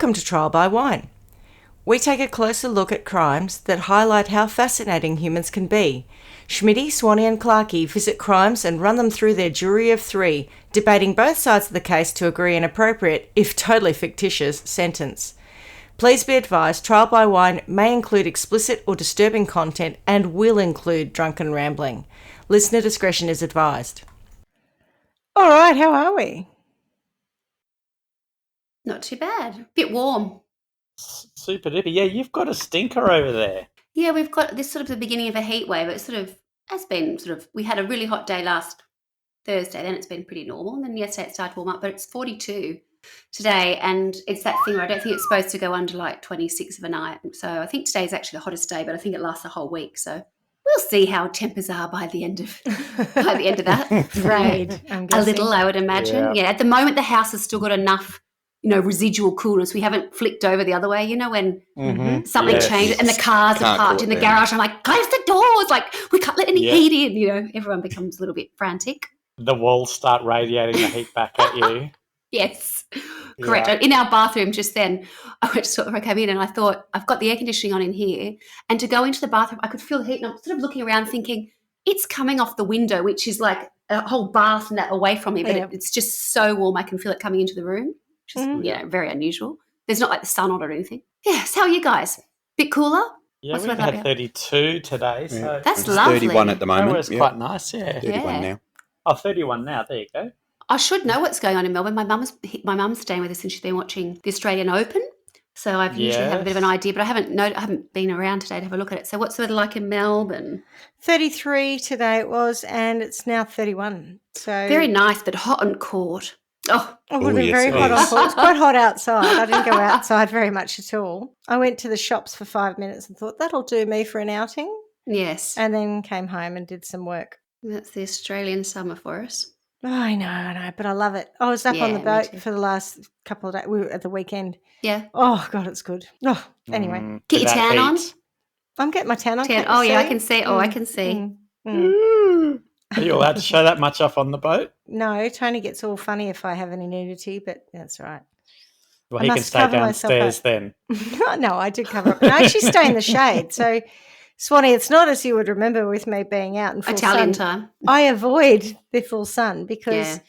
Welcome to Trial by Wine. We take a closer look at crimes that highlight how fascinating humans can be. Schmitty, Swanny and Clarkey visit crimes and run them through their jury of three, debating both sides of the case to agree an appropriate, if totally fictitious, sentence. Please be advised, Trial by Wine may include explicit or disturbing content and will include drunken rambling. Listener discretion is advised. All right, how are we? Not too bad. Bit warm. Super duper. Yeah, you've got a stinker over there. Yeah, we've got this sort of the beginning of a heat wave. It sort of has been we had a really hot day last Thursday, then it's been pretty normal. And then yesterday it started to warm up, but it's 42 today. And it's that thing where I don't think it's supposed to go under like 26 of a night. So I think today's actually the hottest day, but I think it lasts a whole week. So we'll see how tempers are by the end of that. Right. A little, I would imagine. Yeah, at the moment the house has still got enough residual coolness. We haven't flicked over the other way, when something changes and the cars are parked in the garage. I'm like, close the doors, like we can't let any heat in, everyone becomes a little bit frantic. The walls start radiating the heat back at you. Yes, correct. In our bathroom just then, I came in and I thought, I've got the air conditioning on in here, and to go into the bathroom, I could feel the heat, and I'm sort of looking around thinking, it's coming off the window, which is like a whole bath and that away from me, but it's just so warm I can feel it coming into the room. Which is, very unusual. There's not like the sun on or anything. Yes, how are you guys? Bit cooler? Yeah, we've had 32 today. So that's lovely. 31 at the moment. That was quite nice, 31 now. Oh, 31 now. There you go. I should know what's going on in Melbourne. My mum's staying with us and she's been watching the Australian Open. So I've usually have a bit of an idea, but I haven't been around today to have a look at it. So what's it like in Melbourne? 33 today it was, and it's now 31. So very nice, but hot and cold. Oh, it would have been very hot on call. It's quite hot outside. I didn't go outside very much at all. I went to the shops for 5 minutes and thought, that'll do me for an outing. Yes. And then came home and did some work. That's the Australian summer for us. Oh, I know, but I love it. I was up on the boat for the last couple of days. We were at the weekend. Yeah. Oh, God, it's good. Oh, anyway. Get your tan on? I'm getting my tan on. Oh, yeah, I can see. I can see. Are you allowed to show that much off on the boat? No, Tony gets all funny if I have any nudity, but that's all right. Well, he can stay downstairs then. No, I do cover up. I actually stay in the shade. So, Swanny, it's not as you would remember with me being out in full Italian sun. time. I avoid the full sun because,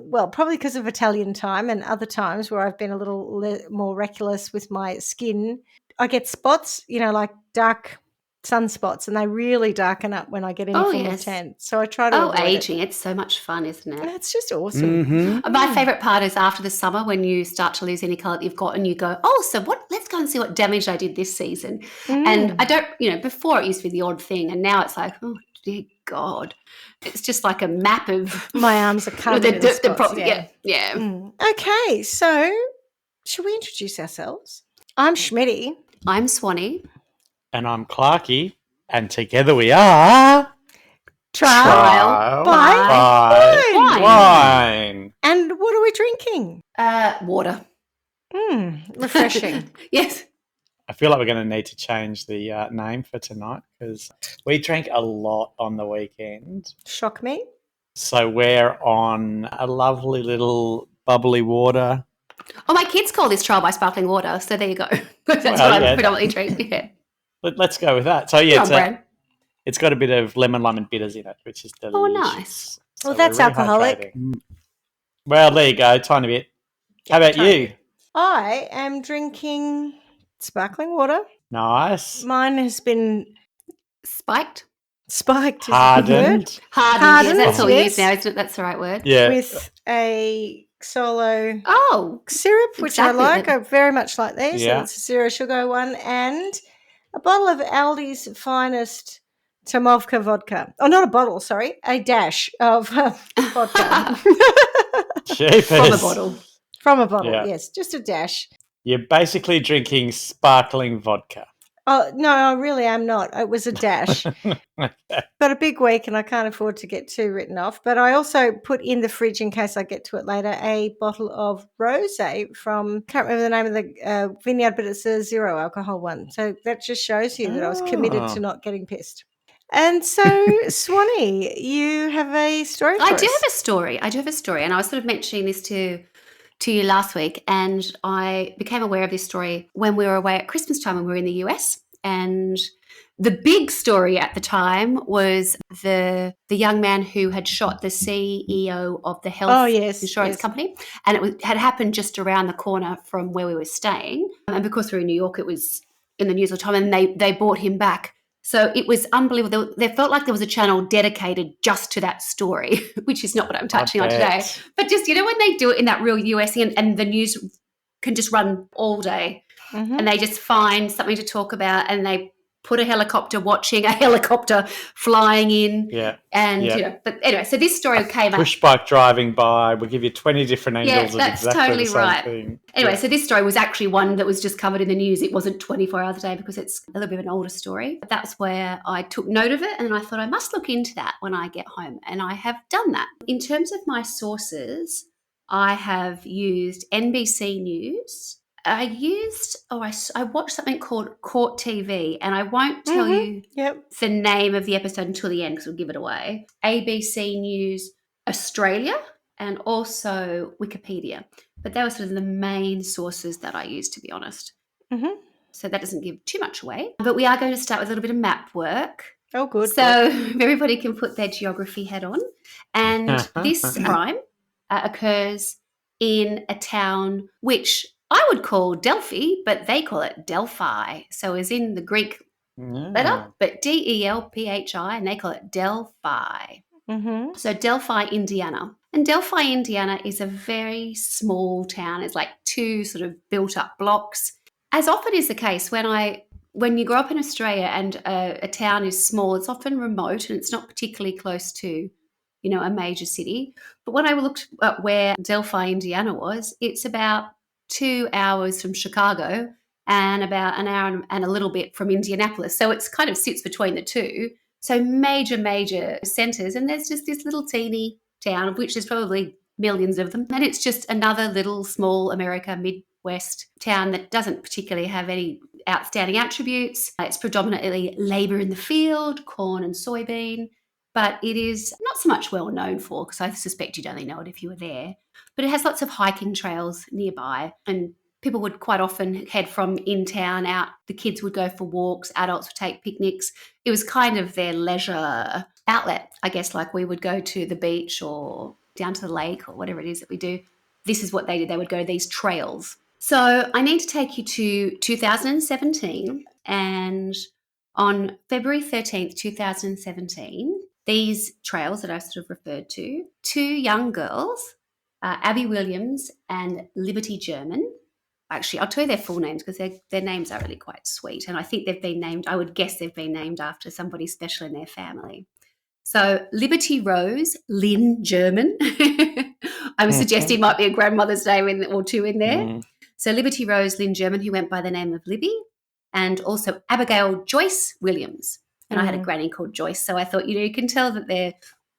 probably because of Italian time and other times where I've been a little more reckless with my skin. I get spots, like dark sunspots, and they really darken up when I get any form of tan. So I try to avoid aging. It's so much fun, isn't it? It's just awesome. My favourite part is after the summer when you start to lose any colour that you've got and you go, let's go and see what damage I did this season. And I don't, before it used to be the odd thing, and now it's like, oh, dear God. It's just like a map of... My arms are covered in spots. Yeah. Okay, so should we introduce ourselves? I'm Schmitty. I'm Swanny. And I'm Clarkey, and together we are... Trial by Wine. And what are we drinking? Water. Refreshing. Yes. I feel like we're going to need to change the name for tonight because we drank a lot on the weekend. Shock me. So we're on a lovely little bubbly water. Oh, my kids call this Trial by Sparkling Water, so there you go. That's what I predominantly drink, Let's go with that. So, it's got a bit of lemon, lime and bitters in it, which is delicious. Oh, nice. So that's alcoholic. Well, there you go, tiny bit. How about you? I am drinking sparkling water. Nice. Mine has been... Spiked. Hardened. Hardened, yes, that's all we use now, isn't it? That's the right word. Yeah. With a solo syrup, which exactly. I like. I very much like these. Yeah. So it's a zero sugar one, and a bottle of Aldi's finest Tomovka vodka. Oh, not a bottle, sorry, a dash of vodka. From a bottle, yes, just a dash. You're basically drinking sparkling vodka. Oh, no, I really am not. It was a dash. Got a big week and I can't afford to get too written off. But I also put in the fridge, in case I get to it later, a bottle of rosé from, can't remember the name of the vineyard, but it's a zero alcohol one. So that just shows you that I was committed to not getting pissed. And so, Swanny, you have a story for us. I do have a story. And I was sort of mentioning this to to you last week, and I became aware of this story when we were away at Christmas time when we were in the US. And the big story at the time was the young man who had shot the CEO of the health insurance company, and had happened just around the corner from where we were staying. And because we were in New York, it was in the news all the time, and they brought him back. So it was unbelievable. They felt like there was a channel dedicated just to that story, which is not what I'm touching on today. But just, when they do it in that real US thing, and the news can just run all day, and they just find something to talk about, and they put a helicopter watching a helicopter flying in. But anyway, so this story came up. Push bike driving by. We'll give you 20 different angles of exactly totally the same right. thing. Anyway, so this story was actually one that was just covered in the news. It wasn't 24 hours a day because it's a little bit of an older story. But that's where I took note of it, and I thought I must look into that when I get home, and I have done that. In terms of my sources, I have used NBC News. I watched something called Court TV, and I won't tell you the name of the episode until the end because we'll give it away. ABC News Australia and also Wikipedia. But they were sort of the main sources that I used, to be honest. So that doesn't give too much away. But we are going to start with a little bit of map work. Oh, good. So everybody can put their geography hat on. And this crime occurs in a town which I would call Delphi, but they call it Delphi. So as in the Greek letter, but Delphi, and they call it Delphi. So Delphi, Indiana. And Delphi, Indiana is a very small town. It's like 2 sort of built up blocks. As often is the case when you grow up in Australia and a town is small, it's often remote and it's not particularly close to, a major city. But when I looked at where Delphi, Indiana was, it's about 2 hours from Chicago and about an hour and a little bit from Indianapolis. So it's kind of sits between the two. So major centres. And there's just this little teeny town, of which there's probably millions of them. And it's just another little small America Midwest town that doesn't particularly have any outstanding attributes. It's predominantly labour in the field, corn and soybean. But it is not so much well known for, because I suspect you'd only know it if you were there. But it has lots of hiking trails nearby, and people would quite often head from in town out. The kids would go for walks, adults would take picnics. It was kind of their leisure outlet, I guess, like we would go to the beach or down to the lake or whatever it is that we do. This is what they did. They would go to these trails. So I need to take you to 2017, and on February 13th, 2017, these trails that I've sort of referred to, 2 young girls, Abby Williams and Liberty German. Actually, I'll tell you their full names because their names are really quite sweet. And I think I would guess they've been named after somebody special in their family. So Liberty Rose Lynn German. I'm suggesting might be a grandmother's name or 2 in there. So Liberty Rose Lynn German, who went by the name of Libby, and also Abigail Joyce Williams. And I had a granny called Joyce. So I thought, you can tell that they're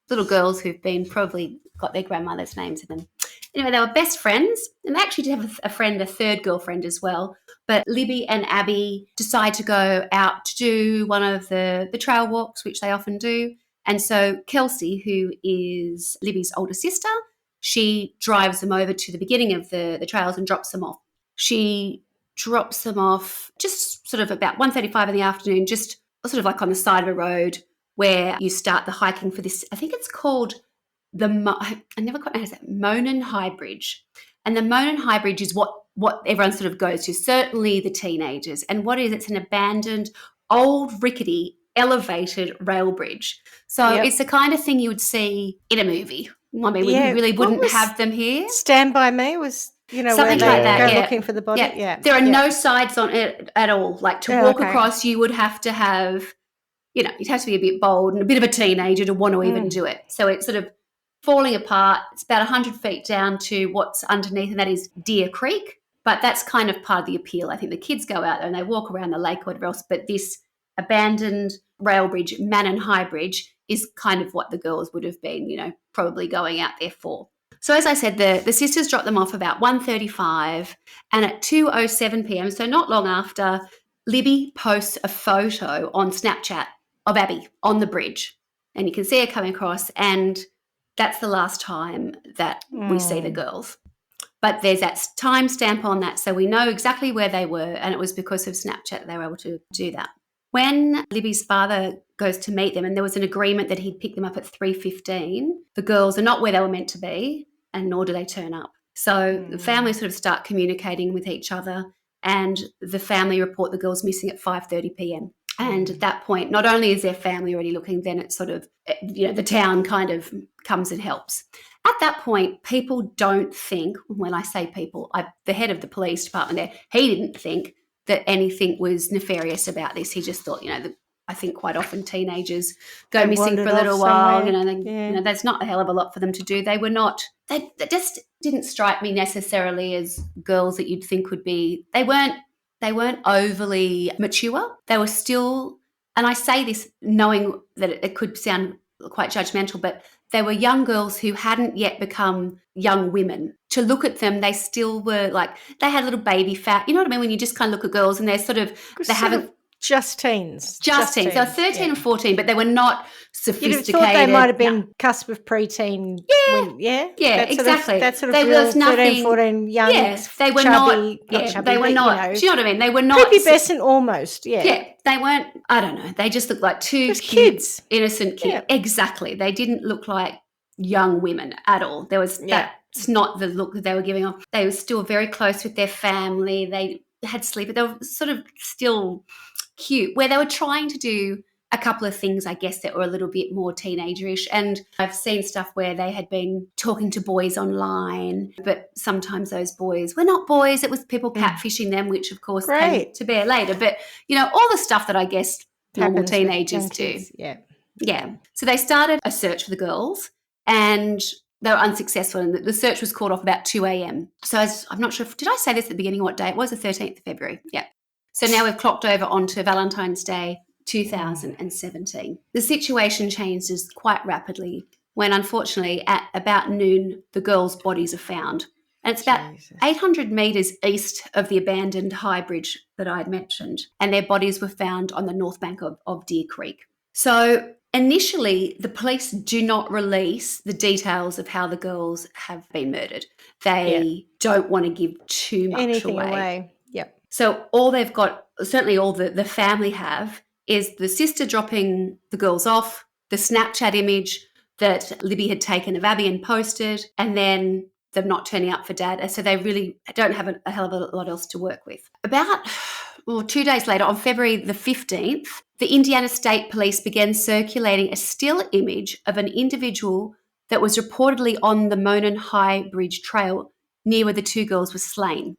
little girls who've been probably got their grandmother's names in them. Anyway, they were best friends, and they actually did have a 3rd girlfriend as well. But Libby and Abby decide to go out to do one of the trail walks, which they often do. And so Kelsey, who is Libby's older sister, she drives them over to the beginning of the trails and drops them off. She drops them off just sort of about 1:35 in the afternoon, just sort of like on the side of a road where you start the hiking for this. I think it's called I never quite know how to say it, Monon High Bridge. And the Monon High Bridge is what everyone sort of goes to, certainly the teenagers. And what is it's an abandoned, old, rickety, elevated rail bridge. So it's the kind of thing you would see in a movie. I mean, we really wouldn't have them here. Stand By Me was, something where like they that. go looking for the body. Yeah. There are no sides on it at all. Like to walk across, you would have to have, you'd have to be a bit bold and a bit of a teenager to want to even do it. So it's sort of falling apart. It's about 100 feet down to what's underneath, and that is Deer Creek. But that's kind of part of the appeal. I think the kids go out there and they walk around the lake or whatever else, but this abandoned rail bridge, Monon High Bridge, is kind of what the girls would have been, probably going out there for. So as I said, the sisters dropped them off about 1:35, and at 2:07 p.m, so not long after, Libby posts a photo on Snapchat of Abby on the bridge, and you can see her coming across, and that's the last time that we see the girls. But there's that timestamp on that, so we know exactly where they were, and it was because of Snapchat that they were able to do that. When Libby's father goes to meet them, and there was an agreement that he'd pick them up at 3:15, the girls are not where they were meant to be, and nor do they turn up. So the family sort of start communicating with each other, and the family report the girls missing at 5:30 p.m. And at that point, not only is their family already looking, then it's sort of, the town kind of comes and helps. At that point, people don't think, when I say people, the head of the police department there, he didn't think that anything was nefarious about this. He just thought, I think quite often teenagers go missing for a little while, there's not a hell of a lot for them to do. They just didn't strike me necessarily as girls that you'd think would be, they weren't overly mature. They were still, and I say this knowing that it could sound quite judgmental, but they were young girls who hadn't yet become young women. To look at them, they still were like, they had a little baby fat. You know what I mean? When you just kind of look at girls and they're sort of, they haven't. Just teens. Just teens. They were 13 and 14, but they were not sophisticated. You'd have thought they might have been cusp of preteen. Yeah, exactly. That sort of real 13, 14 young, they were chubby, not chubby, they were not. Do you know what I mean? They were not. Prepubescent almost, Yeah, they weren't, I don't know. They just looked like two kids. Innocent kids. Yeah. Exactly. They didn't look like young women at all. There was that's not the look that they were giving off. They were still very close with their family. They had sleep, but they were sort of still cute, where they were trying to do a couple of things, I guess, that were a little bit more teenagerish. And I've seen stuff where they had been talking to boys online, but sometimes those boys were not boys. It was people catfishing them, which of course came to bear later. But, all the stuff that I guess normal teenagers do. Yeah. So they started a search for the girls, and they were unsuccessful, and the search was called off about 2 a.m. So I'm not sure, did I say this at the beginning what day it was? The 13th of February. Yeah. So now we've clocked over onto Valentine's Day 2017. The situation changes quite rapidly when, unfortunately, at about noon, the girls' bodies are found. And it's about 800 metres east of the abandoned high bridge that I had mentioned, and their bodies were found on the north bank of Deer Creek. So initially, the police do not release the details of how the girls have been murdered. They don't want to give too much away. Yep. So all they've got, certainly all the family have, is the sister dropping the girls off, the Snapchat image that Libby had taken of Abby and posted, and then them not turning up for Dad. So they really don't have a hell of a lot else to work with. About 2 days later, on February the 15th, the Indiana State Police began circulating a still image of an individual that was reportedly on the Monon High Bridge Trail near where the two girls were slain.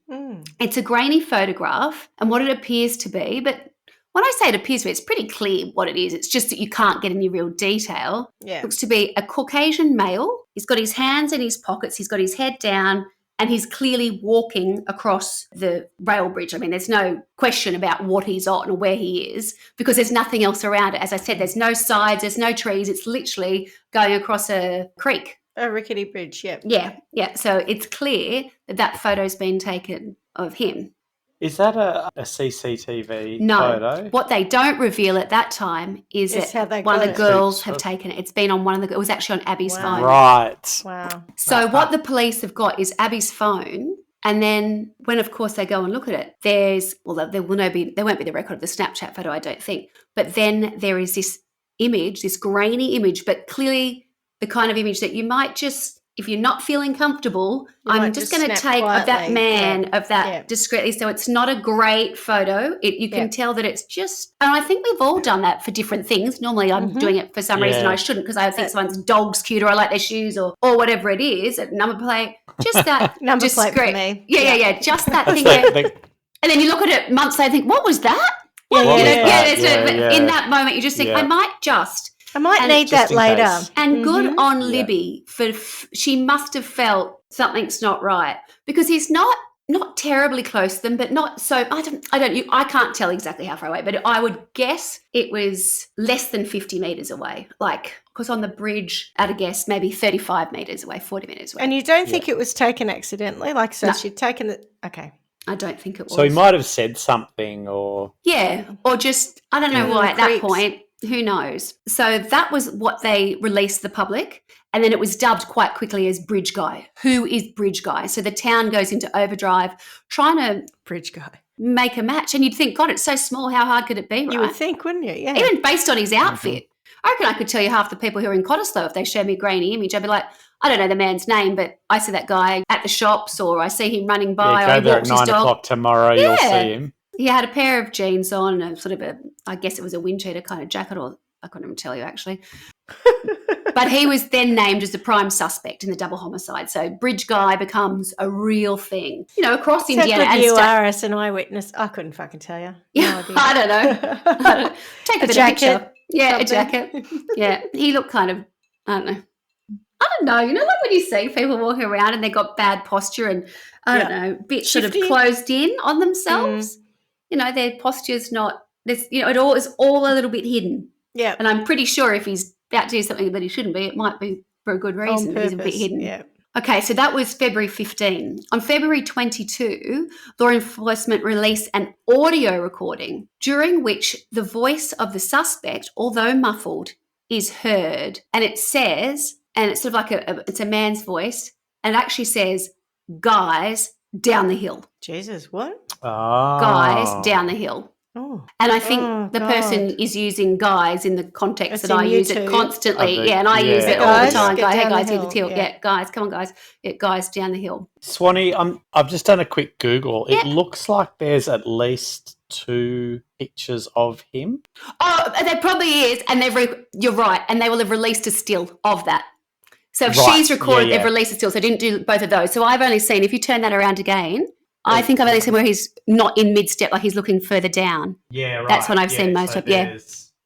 It's a grainy photograph, and what it appears to be, but when I say it appears to be, it's pretty clear what it is. It's just that you can't get any real detail. Yeah. It looks to be a Caucasian male. He's got his hands in his pockets. He's got his head down, and he's clearly walking across the rail bridge. I mean, there's no question about what he's on or where he is, because there's nothing else around it. As I said, there's no sides, there's no trees. It's literally going across a creek. A rickety bridge, Yeah. So it's clear that photo's been taken of him. Is that a CCTV No. photo? What they don't reveal at that time is that one of the girls have taken it. It's been on it was actually on Abby's phone. Right. Wow. So what the police have got is Abby's phone, and then when, of course, they go and look at it, there won't be the record of the Snapchat photo, I don't think. But then there is this image, this grainy image, but clearly the kind of image that you might just, if you're not feeling comfortable, I'm just going to take of that man, of that discreetly. So it's not a great photo. You can tell that it's just, and I think we've all done that for different things. Normally I'm doing it for some reason I shouldn't, because I think someone's dog's cute, or I like their shoes, or whatever it is, a number plate, just that number discreet. plate for me. Yeah, just that thing. And then you look at it months later and think, what was that? But in that moment you just think, I might need that later. And good on Libby, for she must have felt something's not right, because he's not terribly close to them, but not so. I can't tell exactly how far away, but I would guess it was less than 50 meters away. Because on the bridge, at a guess, maybe 35 meters away, 40 meters away. And you don't think it was taken accidentally? She'd taken it. Okay. I don't think it was. So he might have said something, or or just, I don't know why at that point. Who knows? So that was what they released to the public. And then it was dubbed quite quickly as Bridge Guy. Who is Bridge Guy? So the town goes into overdrive trying to Bridge guy. make a match. And you'd think, God, it's so small. How hard could it be, right? You would think, wouldn't you? Yeah. Even based on his outfit. I reckon I could tell you half the people who are in Cottesloe if they showed me a grainy image. I'd be like, I don't know the man's name, but I see that guy at the shops or I see him running by. Yeah, or go there at he walks his 9 dog. o'clock tomorrow, you'll see him. He had a pair of jeans on and a sort of a, I guess it was a wind cheater kind of jacket, or I couldn't even tell you actually. But he was then named as the prime suspect in the double homicide. So Bridge Guy becomes a real thing, across Indiana. How good you are as an eyewitness. I couldn't fucking tell you. Yeah, idea. I don't know. Take a bit jacket, of picture. Yeah, something. a jacket. Yeah, he looked kind of, I don't know. Like when you see people walking around and they've got bad posture and, I don't know, a bit sort of Shifty. closed in on themselves. Their posture's not, it all is all a little bit hidden. Yeah. And I'm pretty sure if he's about to do something that he shouldn't be, it might be for a good reason. He's a bit hidden. Yeah. Okay, so that was February 15. On February 22, law enforcement released an audio recording during which the voice of the suspect, although muffled, is heard. And it says, and it's sort of like it's a man's voice, and it actually says, guys, down the hill. Jesus, what? Oh. Guys, down the hill. Oh. And I think the person is using guys in the context It's that I in use YouTube. it constantly. Yeah, and I use it all Guys, the time. get Hey down the guys, hill. get the hill. Yeah, guys, come on, guys. Yeah, guys, down the hill. Swanny, I've just done a quick Google. Yeah. It looks like there's at least 2 pictures of him. Oh, there probably is, and you're right, and they will have released a still of that. So if Right, she's recorded, yeah. they've released a still. So I didn't do both of those. So I've only seen, if you turn that around again, I think I've only seen where he's not in mid-step, like he's looking further down. Yeah, right. That's when I've seen most of, yeah.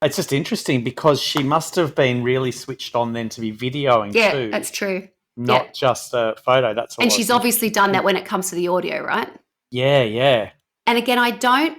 It's just interesting because she must have been really switched on then to be videoing Yeah, too. that's true. Not just a photo. That's all. And she's obviously done that when it comes to the audio, right? Yeah. And again,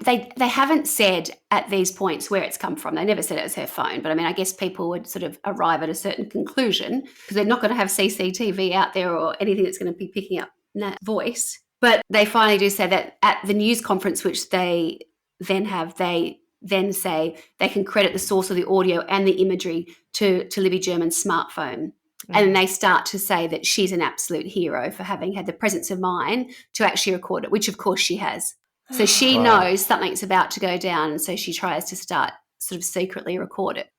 they haven't said at these points where it's come from. They never said it was her phone. But I mean, I guess people would sort of arrive at a certain conclusion because they're not going to have CCTV out there or anything that's going to be picking up that voice. But they finally do say that at the news conference, which they then have, they then say they can credit the source of the audio and the imagery to Libby German's smartphone. And then they start to say that she's an absolute hero for having had the presence of mind to actually record it, which of course she has. So she knows something's about to go down, and so she tries to start sort of secretly record it.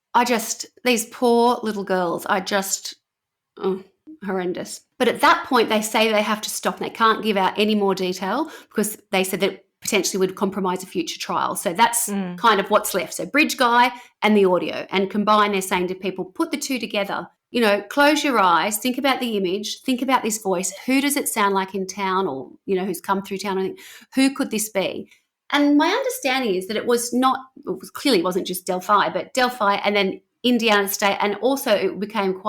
These poor little girls are just horrendous. But at that point, they say they have to stop and they can't give out any more detail because they said that potentially would compromise a future trial. So that's kind of what's left. So Bridge Guy and the audio, and combine, they're saying to people, put the two together. Close your eyes, think about the image, think about this voice. Who does it sound like in town, or, who's come through town? Who could this be? And my understanding is that it clearly wasn't just Delphi, but Delphi and then Indiana State. And also it became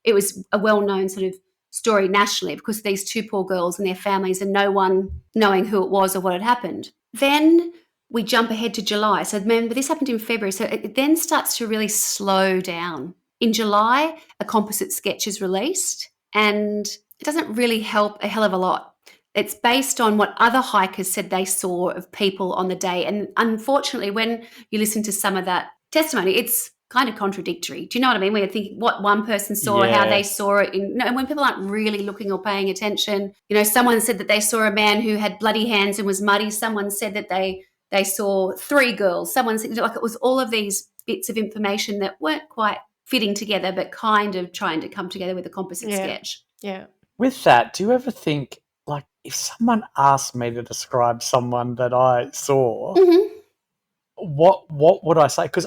it was a well-known sort of story nationally because of these two poor girls and their families and no one knowing who it was or what had happened. Then we jump ahead to July. So remember, this happened in February. So it then starts to really slow down. In July, a composite sketch is released, and it doesn't really help a hell of a lot. It's based on what other hikers said they saw of people on the day. And unfortunately, when you listen to some of that testimony, it's kind of contradictory. Do you know what I mean? When you think what one person saw, how they saw it, and when people aren't really looking or paying attention. Someone said that they saw a man who had bloody hands and was muddy. Someone said that they saw 3 girls. Someone said, it was all of these bits of information that weren't quite fitting together, but kind of trying to come together with a composite sketch. Yeah. With that, do you ever think, like, if someone asked me to describe someone that I saw, what would I say? Because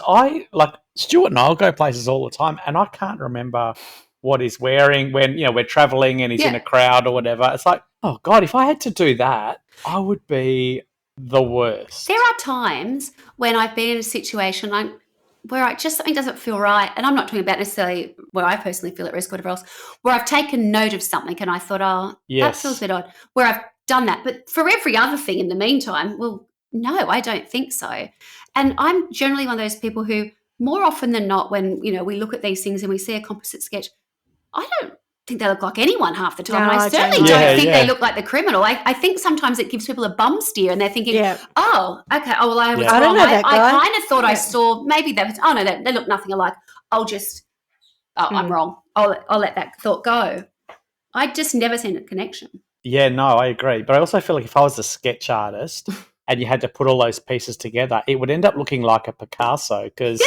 Stuart and I'll go places all the time, and I can't remember what he's wearing when we're traveling and he's in a crowd or whatever. It's like, oh God, if I had to do that, I would be the worst. There are times when I've been in a situation where something doesn't feel right, and I'm not talking about necessarily where I personally feel at risk or whatever else, where I've taken note of something and I thought, that feels a bit odd, where I've done that. But for every other thing in the meantime, well, no, I don't think so. And I'm generally one of those people who, more often than not, when, we look at these things and we see a composite sketch, I don't think they look like anyone half the time. No, and I certainly don't think they look like the criminal. I think sometimes it gives people a bum steer and they're thinking, oh, okay, I was wrong. I don't know that guy. I kind of thought I saw, maybe they look nothing alike. I'm wrong. I'll let that thought go. I'd just never seen a connection. Yeah, no, I agree. But I also feel like if I was a sketch artist and you had to put all those pieces together, it would end up looking like a Picasso because,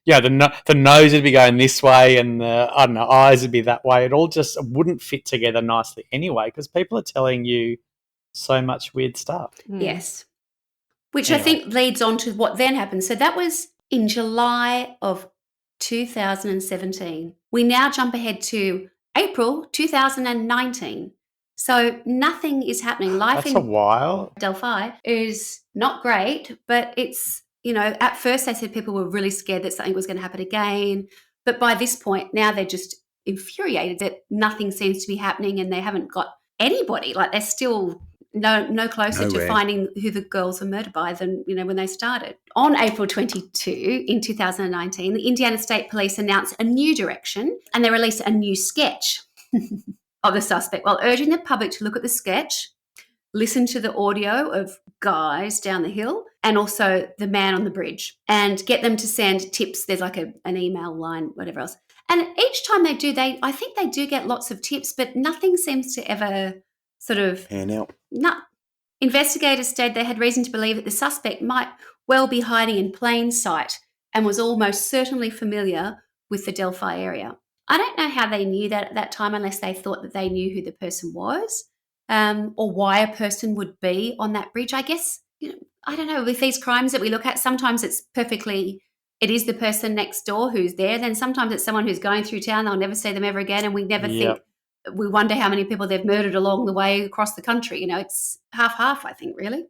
the nose would be going this way and the, I don't know, eyes would be that way. It all just wouldn't fit together nicely anyway because people are telling you so much weird stuff. Yes. Which Anyway. I think leads on to what then happened. So that was in July of 2017. We now jump ahead to April 2019. So nothing is happening. Life That's a while. Delphi is not great, but it's, at first they said people were really scared that something was going to happen again. But by this point, now they're just infuriated that nothing seems to be happening and they haven't got anybody. Like they're still no closer to finding who the girls were murdered by than, when they started. On April 22 in 2019, the Indiana State Police announced a new direction and they released a new sketch of the suspect while urging the public to look at the sketch, listen to the audio of guys down the hill and also the man on the bridge and get them to send tips. There's like an email line, whatever else. And each time they do, I think they do get lots of tips, but nothing seems to ever sort of pan out. No. Investigators said they had reason to believe that the suspect might well be hiding in plain sight and was almost certainly familiar with the Delphi area. I don't know how they knew that at that time unless they thought that they knew who the person was or why a person would be on that bridge. I guess, I don't know, with these crimes that we look at, sometimes it is the person next door who's there. Then sometimes it's someone who's going through town. They'll never see them ever again and we never think. We wonder how many people they've murdered along the way across the country. It's half, I think, really.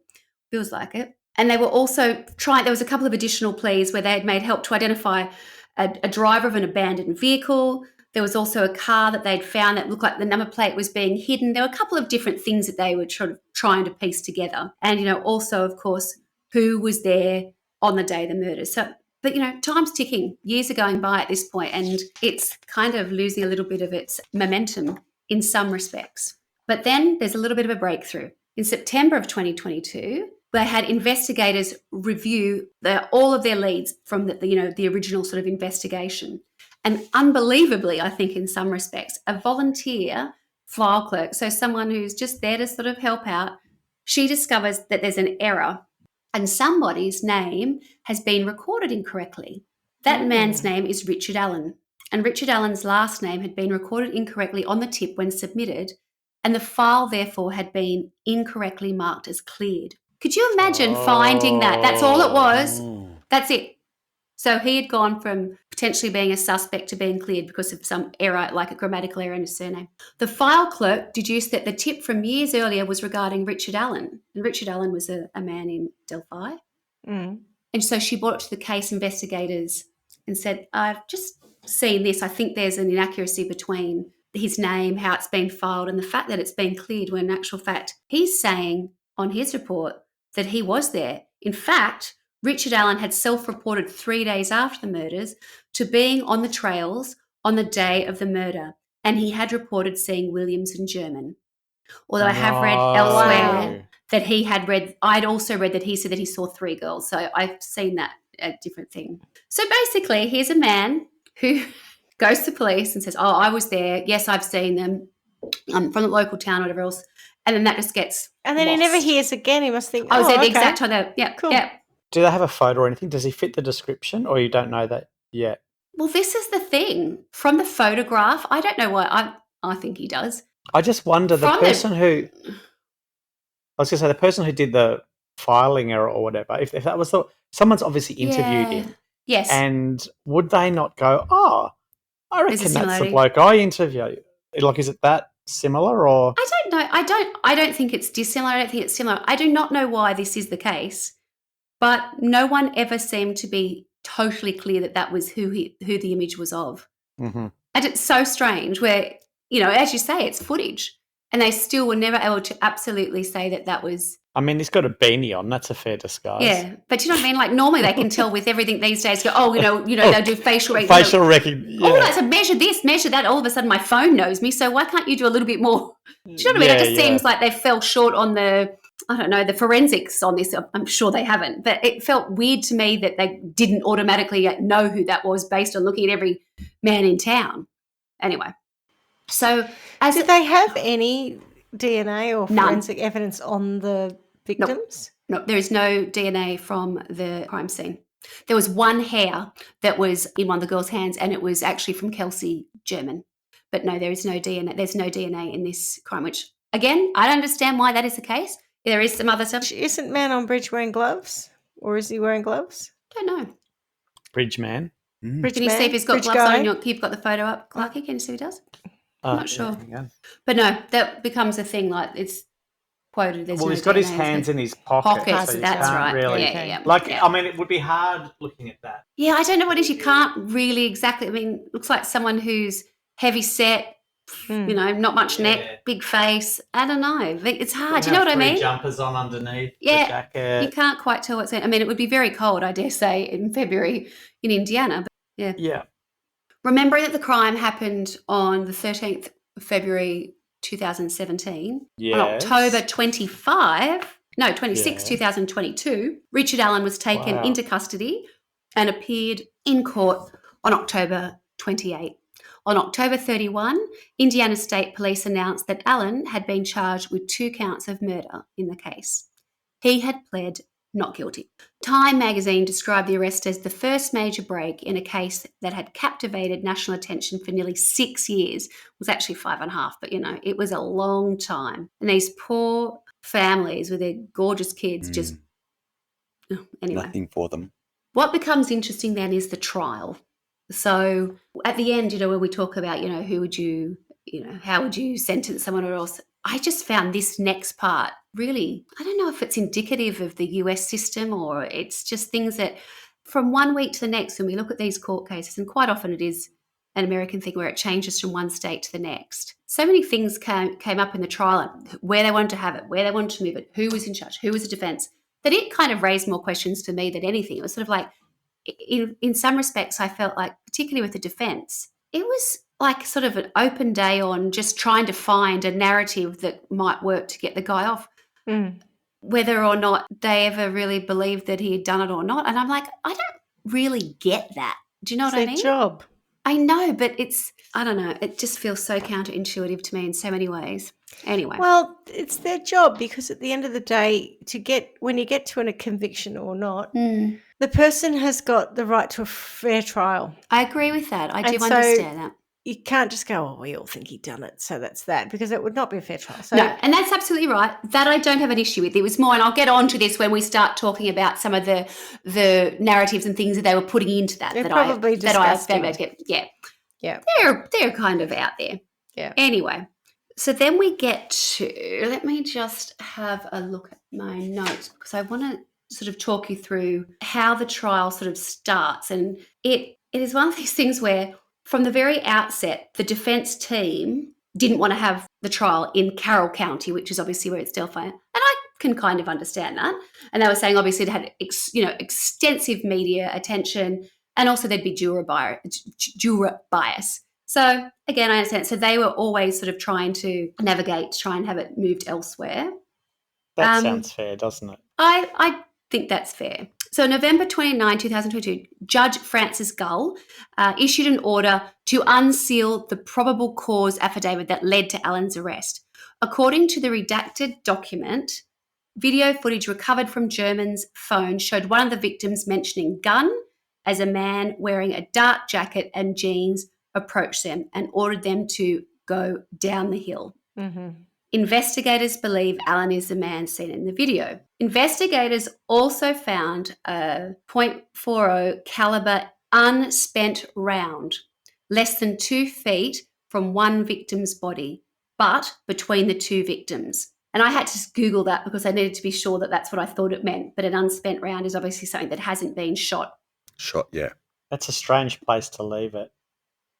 Feels like it. And they were also there was a couple of additional pleas where they had made help to identify a driver of an abandoned vehicle. There was also a car that they'd found that looked like the number plate was being hidden. There were a couple of different things that they were trying to piece together. And, also, of course, who was there on the day of the murder. But, time's ticking. Years are going by at this point and it's kind of losing a little bit of its momentum in some respects. But then there's a little bit of a breakthrough. In September of 2022, they had investigators review all of their leads from the original sort of investigation. And unbelievably, I think in some respects, a volunteer file clerk, so someone who's just there to sort of help out, she discovers that there's an error and somebody's name has been recorded incorrectly. That man's name is Richard Allen, and Richard Allen's last name had been recorded incorrectly on the tip when submitted, and the file therefore had been incorrectly marked as cleared. Could you imagine finding that? That's all it was. That's it. So he had gone from potentially being a suspect to being cleared because of some error, like a grammatical error in his surname. The file clerk deduced that the tip from years earlier was regarding Richard Allen. And Richard Allen was a man in Delphi. And so she brought it to the case investigators and said, I've just seen this. I think there's an inaccuracy between his name, how it's been filed, and the fact that it's been cleared when in actual fact he's saying on his report that he was there. In fact, Richard Allen had self-reported 3 days after the murders to being on the trails on the day of the murder, and he had reported seeing Williams and German. Although I have read elsewhere that I'd also read that he said that he saw 3 girls, so I've seen that a different thing. So basically, here's a man who goes to police and says, oh, I was there, yes, I've seen them, I'm from the local town or whatever else, and then that just gets And then lost. he never hears again. He must think, I was there the okay. exact time. Yeah, Cool. Yeah. Do they have a photo or anything? Does he fit the description or you don't know that yet? Well, this is the thing. From the photograph, I don't know why. I think he does. I just wonder, the person who did the filing error or whatever, if that was someone's obviously interviewed him. Yes. And would they not go, oh, I reckon that's the bloke I interviewed? Like, is it that similar or? I don't know. I don't think it's dissimilar. I don't think it's similar. I do not know why this is the case, but no one ever seemed to be totally clear that was who the image was of. Mm-hmm. And it's so strange where, as you say, it's footage and they still were never able to absolutely say that was. I mean, he's got a beanie on. That's a fair disguise. Yeah, but you know what I mean? Like normally they can tell with everything these days. Go, they'll do facial recognition. Facial recognition. Yeah. Oh, that's a measure this, measure that. All of a sudden my phone knows me. So why can't you do a little bit more? Do you know what I mean? It just seems like they fell short on the forensics on this. I'm sure they haven't. But it felt weird to me that they didn't automatically know who that was based on looking at every man in town. Anyway, so did they have any DNA or None. forensic evidence on the victims? No, there is no DNA from the crime scene. There was one hair that was in one of the girls' hands, and it was actually from Kelsey German. But no, there is no DNA. There's no DNA in this crime, which, again, I don't understand why that is the case. There is some other stuff. Isn't man on bridge wearing gloves? Or is he wearing gloves? Don't know. Bridge man. Bridge Can you man? see if he's got Bridge gloves guy? on? You've got the photo up, Clarky. Can you see if he does? I'm not sure. Yeah. But no, that becomes a thing. Like, it's quoted. There's Well, no he's got his DNA, hands so- in his pockets. Pockets, so you that's can't right. Really, Yeah. I mean, it would be hard looking at that. Yeah, I don't know what it is. You can't really exactly. I mean, looks like someone who's heavy set, not much neck, big face. I don't know. It's hard. Do you know what I mean? Jumpers on underneath the Yeah, jacket. you can't quite tell what's in. I mean, it would be very cold, I dare say, in February in Indiana. But Yeah. Remembering that the crime happened on the 13th of February 2017, Yes. on October 26, 2022, Richard Allen was taken into custody and appeared in court on October 28. On October 31, Indiana State Police announced that Allen had been charged with 2 counts of murder in the case. He had pled not guilty. Time magazine described the arrest as the first major break in a case that had captivated national attention for nearly 6 years. It was actually 5.5, but it was a long time. And these poor families with their gorgeous kids just, anyway. Nothing for them. What becomes interesting then is the trial. So at the end, when we talk about, who would you, how would you sentence someone or else? I just found this next part really, I don't know if it's indicative of the US system or it's just things that from one week to the next, when we look at these court cases, and quite often it is an American thing where it changes from one state to the next. So many things came up in the trial, where they wanted to have it, where they wanted to move it, who was in charge, who was the defense, that it kind of raised more questions for me than anything. It was sort of like, in some respects, I felt like, particularly with the defense, it was like sort of an open day on just trying to find a narrative that might work to get the guy off, whether or not they ever really believed that he had done it or not. And I'm like, I don't really get that. Do you know what I mean? It's their job. I know, but I don't know, it just feels so counterintuitive to me in so many ways. Anyway. Well, it's their job because at the end of the day, when you get to a conviction or not, the person has got the right to a fair trial. I agree with that. I do understand that. You can't just go, oh, we all think he'd done it, so that's that, because it would not be a fair trial. So, no, and that's absolutely right. That I don't have an issue with. It was more, and I'll get on to this when we start talking about some of the narratives and things that they were putting into that. They're probably disgusting. Yeah. They're kind of out there. Yeah. Anyway, so then we get to, let me just have a look at my notes because I want to sort of talk you through how the trial sort of starts. And it is one of these things where from the very outset, the defense team didn't want to have the trial in Carroll County, which is obviously where it's Delphi. And I can kind of understand that. And they were saying obviously it had extensive media attention and also there'd be juror bias. So again, I understand. So they were always sort of trying to navigate to try and have it moved elsewhere. That sounds fair, doesn't it? I think that's fair. So November 29, 2022, Judge Francis Gull issued an order to unseal the probable cause affidavit that led to Allen's arrest. According to the redacted document, video footage recovered from German's phone showed one of the victims mentioning gun as a man wearing a dark jacket and jeans approached them and ordered them to go down the hill. Mm-hmm. Investigators believe Allen is the man seen in the video. Investigators also found a .40 caliber unspent round, less than 2 feet from one victim's body, but between the 2 victims. And I had to Google that because I needed to be sure that that's what I thought it meant. But an unspent round is obviously something that hasn't been shot. Yeah. That's a strange place to leave it.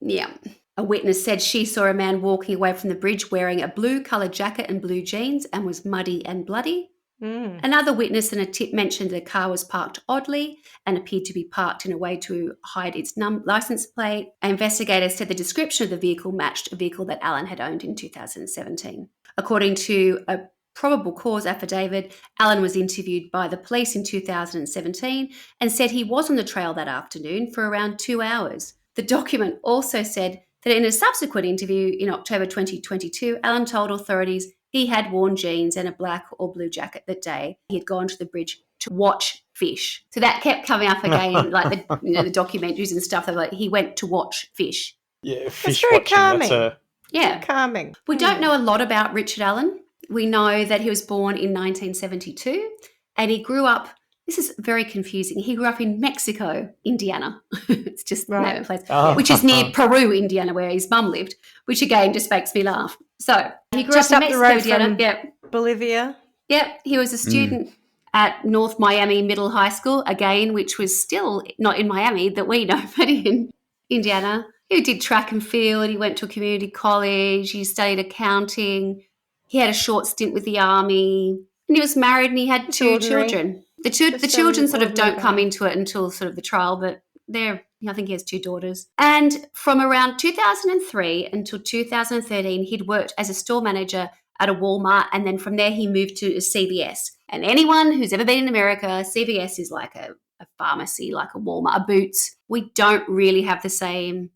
Yeah. A witness said she saw a man walking away from the bridge wearing a blue-coloured jacket and blue jeans and was muddy and bloody. Another witness and a tip mentioned the car was parked oddly and appeared to be parked in a way to hide its license plate. Investigators said the description of the vehicle matched a vehicle that Allen had owned in 2017. According to a probable cause affidavit, Allen was interviewed by the police in 2017 and said he was on the trail that afternoon for around 2 hours. The document also said that in a subsequent interview in October 2022, Allen told authorities he had worn jeans and a black or blue jacket that day. He had gone to the bridge to watch fish. So that kept coming up again, like the documentaries and stuff. They're like, he went to watch fish. Yeah, That's fish very watching. calming. Yeah. Calming. We don't know a lot about Richard Allen. We know that he was born in 1972 and he grew up, this is very confusing, he grew up in Mexico, Indiana. It's just the name of the place, which is near Peru, Indiana, where his mum lived, which again just makes me laugh. So he grew Just up in up the Mexico, road Indiana. from Bolivia. Yep, he was a student at North Miami Middle High School, again, which was still not in Miami that we know, but in Indiana. He did track and field. He went to a community college. He studied accounting. He had a short stint with the army. And he was married and he had two children. The children sort of don't come into it until sort of the trial, but I think he has two daughters. And from around 2003 until 2013, he'd worked as a store manager at a Walmart, and then from there he moved to a CVS. And anyone who's ever been in America, CVS is like a pharmacy, like a Walmart, a Boots. We don't really have the same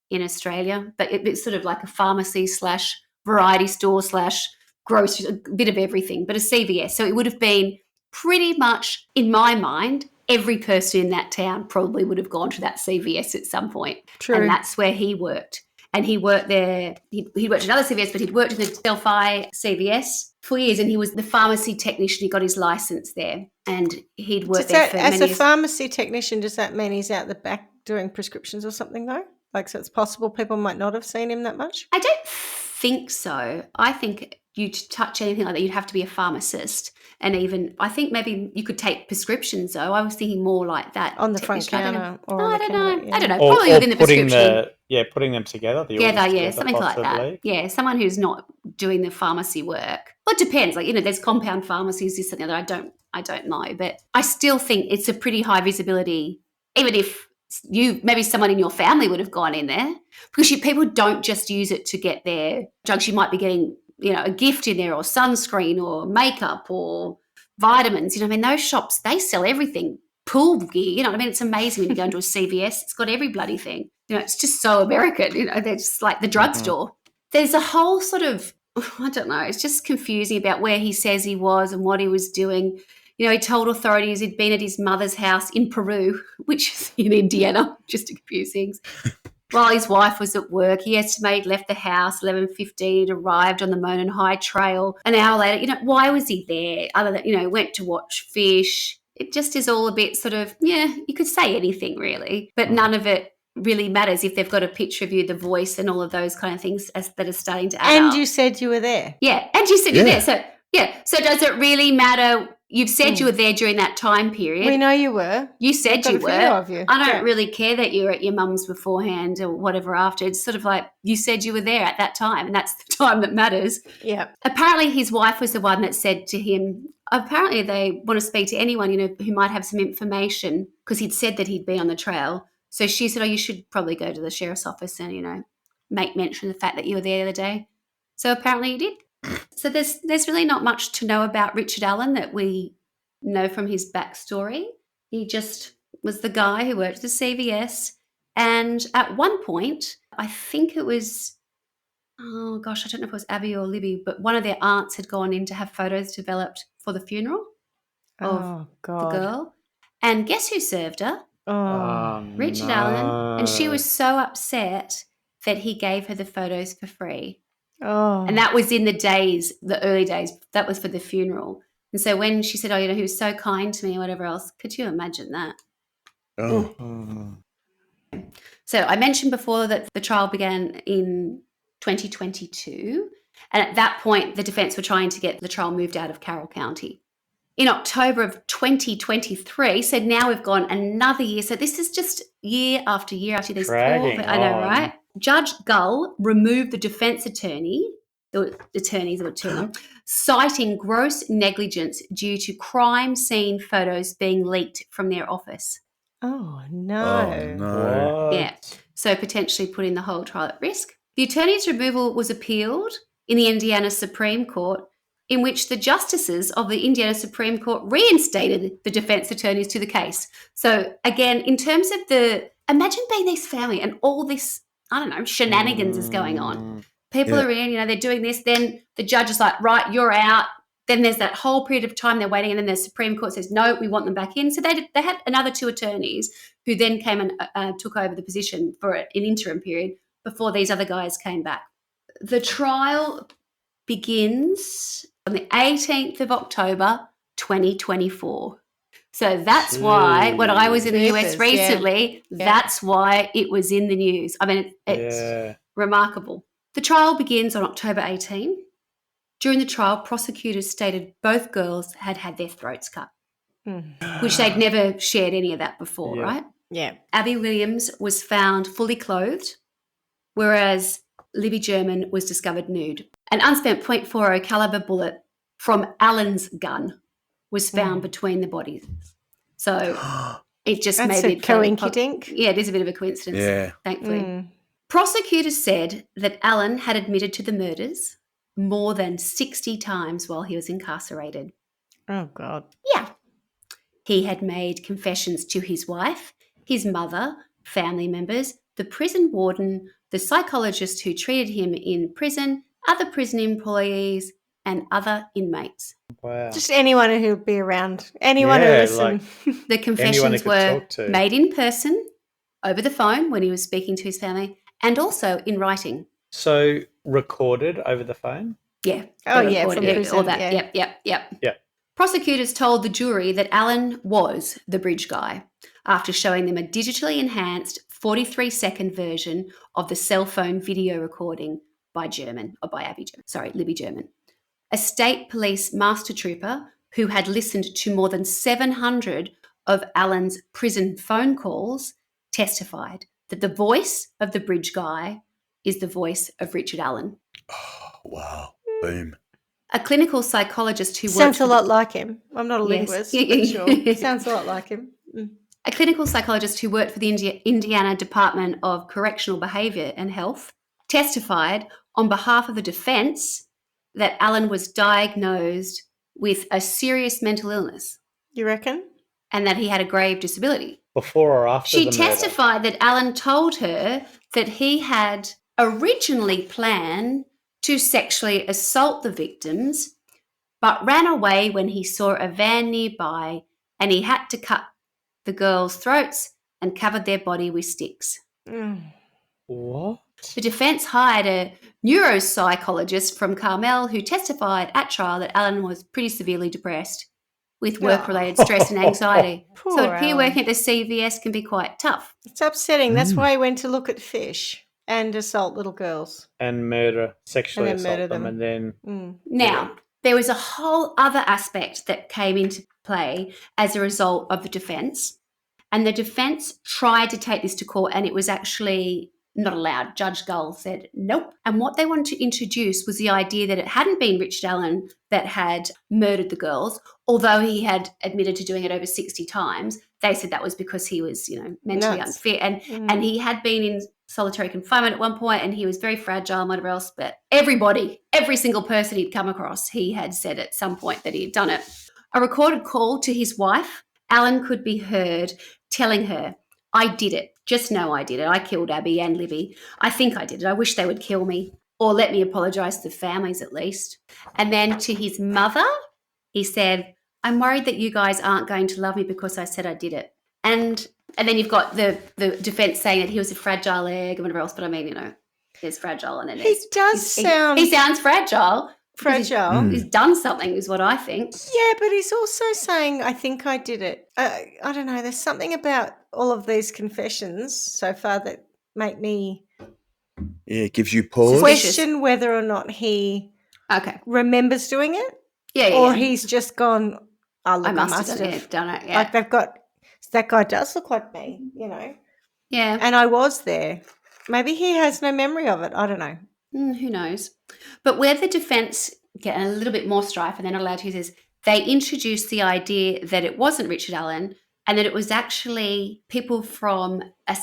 in Australia, but it's sort of like a pharmacy / variety store / grocery, a bit of everything, but a CVS. So it would have been pretty much, in my mind, every person in that town probably would have gone to that CVS at some point. True. And that's where he worked. And he worked there, he worked at another CVS, but he'd worked in the Delphi CVS for years, and he was the pharmacy technician. He got his license there, and he'd worked there for many years. As a pharmacy technician, does that mean he's out the back doing prescriptions or something, though? Like, so it's possible people might not have seen him that much? I don't think so. I think you to touch anything like that, you'd have to be a pharmacist. And even, I think maybe you could take prescriptions, though. I was thinking more like that. On the front counter? I don't know. Yeah. I don't know. Probably within the prescription. Putting them together. Something like that. Yeah, someone who's not doing the pharmacy work. Well, it depends. Like, there's compound pharmacies, this and the other. I don't know. But I still think it's a pretty high visibility, even if maybe someone in your family would have gone in there, because people don't just use it to get their drugs. You might be getting, a gift in there, or sunscreen or makeup or vitamins. Those shops, they sell everything. Pool gear, it's amazing when you go into a CVS. It's got every bloody thing. It's just so American. They're just like the drugstore. There's a whole sort of, I don't know, it's just confusing about where he says he was and what he was doing. He told authorities he'd been at his mother's house in Peru, which is in Indiana, just to confuse things. While his wife was at work, he estimated left the house 11:15, arrived on the Monon High Trail an hour later. Why was he there? Other than, went to watch fish. It just is all a bit sort of, you could say anything really, but none of it really matters if they've got a picture of you, the voice and all of those kind of things that are starting to add up. And you said you were there. Yeah, and you said you're there. So does it really matter? You've said you were there during that time period. We know you were. You said you were. Of you. I don't really care that you were at your mum's beforehand or whatever after. It's sort of like you said you were there at that time, and that's the time that matters. Yeah. Apparently his wife was the one that said to him, apparently they want to speak to anyone, who might have some information, because he'd said that he'd been on the trail. So she said, you should probably go to the sheriff's office and, make mention of the fact that you were there the other day. So apparently he did. So there's really not much to know about Richard Allen that we know from his backstory. He just was the guy who worked at the CVS. And at one point, I think it was, I don't know if it was Abby or Libby, but one of their aunts had gone in to have photos developed for the funeral of the girl. And guess who served her? Richard Allen. And she was so upset that he gave her the photos for free. And that was in the early days. That was for the funeral. And so when she said, he was so kind to me or whatever else, could you imagine that? So I mentioned before that the trial began in 2022. And at that point, the defence were trying to get the trial moved out of Carroll County. In October of 2023, so now we've gone another year. So this is just year after year after these I know, right? Judge Gull removed the defence attorneys, there were two of them, citing gross negligence due to crime scene photos being leaked from their office. Oh, no. Yeah, so potentially putting the whole trial at risk. The attorney's removal was appealed in the Indiana Supreme Court, in which the justices of the Indiana Supreme Court reinstated the defence attorneys to the case. So again, in terms of imagine being this family and all this I don't know, shenanigans is going on. People are in, they're doing this. Then the judge is like, right, you're out. Then there's that whole period of time they're waiting, and then the Supreme Court says, no, we want them back in. So they had another 2 attorneys who then came and took over the position for an interim period before these other guys came back. The trial begins on the 18th of October, 2024. So that's why, when I was in the US recently, that's why it was in the news. I mean, it's remarkable. The trial begins on October 18. During the trial, prosecutors stated both girls had had their throats cut, which they'd never shared any of that before, right? Yeah. Abby Williams was found fully clothed, whereas Libby German was discovered nude. An unspent .40 caliber bullet from Alan's gun was found between the bodies. So it just That's maybe a coinkydink. Yeah, it is a bit of a coincidence, thankfully. Prosecutors said that Alan had admitted to the murders more than 60 times while he was incarcerated. Oh, God. Yeah. He had made confessions to his wife, his mother, family members, the prison warden, the psychologist who treated him in prison, other prison employees, and other inmates. Wow. Just anyone who'll be around. Anyone who listen. The confessions were made in person, over the phone when he was speaking to his family, and also in writing. So recorded over the phone? Yeah. Oh, yeah, from prison, all that. Yep. Prosecutors told the jury that Alan was the bridge guy after showing them a digitally enhanced 43-second version of the cell phone video recording by Libby German. A state police master trooper who had listened to more than 700 of Alan's prison phone calls testified that the voice of the bridge guy is the voice of Richard Allen. Oh, wow. Boom. A clinical psychologist who sounds a lot like him. I'm not a linguist, Yes. but sure. Sounds a lot like him. A clinical psychologist who worked for the Indiana Department of Correctional Behavior and Health testified on behalf of the defense that Alan was diagnosed with a serious mental illness. You reckon? And that he had a grave disability. Before or after She the murder? testified that Alan told her that he had originally planned to sexually assault the victims, but ran away when he saw a van nearby and he had to cut the girls' throats and covered their body with sticks. What? The defense hired a neuropsychologist from Carmel who testified at trial that Alan was pretty severely depressed with work-related stress and anxiety. Poor So peer Alan. working at the CVS can be quite tough. It's upsetting. That's why he went to look at fish and assault little girls. And murder, sexually And then assault murder them, them. and then... Now, there was a whole other aspect that came into play as a result of the defense. And the defense tried to take this to court and it was actually not allowed. Judge Gull said nope. And what they wanted to introduce was the idea that it hadn't been Richard Allen that had murdered the girls, although he had admitted to doing it over 60 times. They said that was because he was, mentally unfit. And he had been in solitary confinement at one point and he was very fragile and whatever else. But every single person he'd come across, he had said at some point that he had done it. A recorded call to his wife, Alan could be heard telling her, I did it. Just know I did it. I killed Abby and Libby. I think I did it. I wish they would kill me or let me apologise to the families at least. And then to his mother, he said, I'm worried that you guys aren't going to love me because I said I did it. And then you've got the defence saying that he was a fragile egg and whatever else. But I mean, there's fragile and then He sounds fragile. fragile. He's done something is what I think. Yeah, but he's also saying, I think I did it. I don't know. There's something about all of these confessions so far that make me Yeah, it gives you pause. question whether or not he remembers doing it. Or he's just gone, oh, look, I must have done it. Yeah. Like that guy does look like me, Yeah. And I was there. Maybe he has no memory of it. I don't know. Who knows? But where the defence get a little bit more strife and they're not allowed to use this, they introduced the idea that it wasn't Richard Allen and that it was actually people from a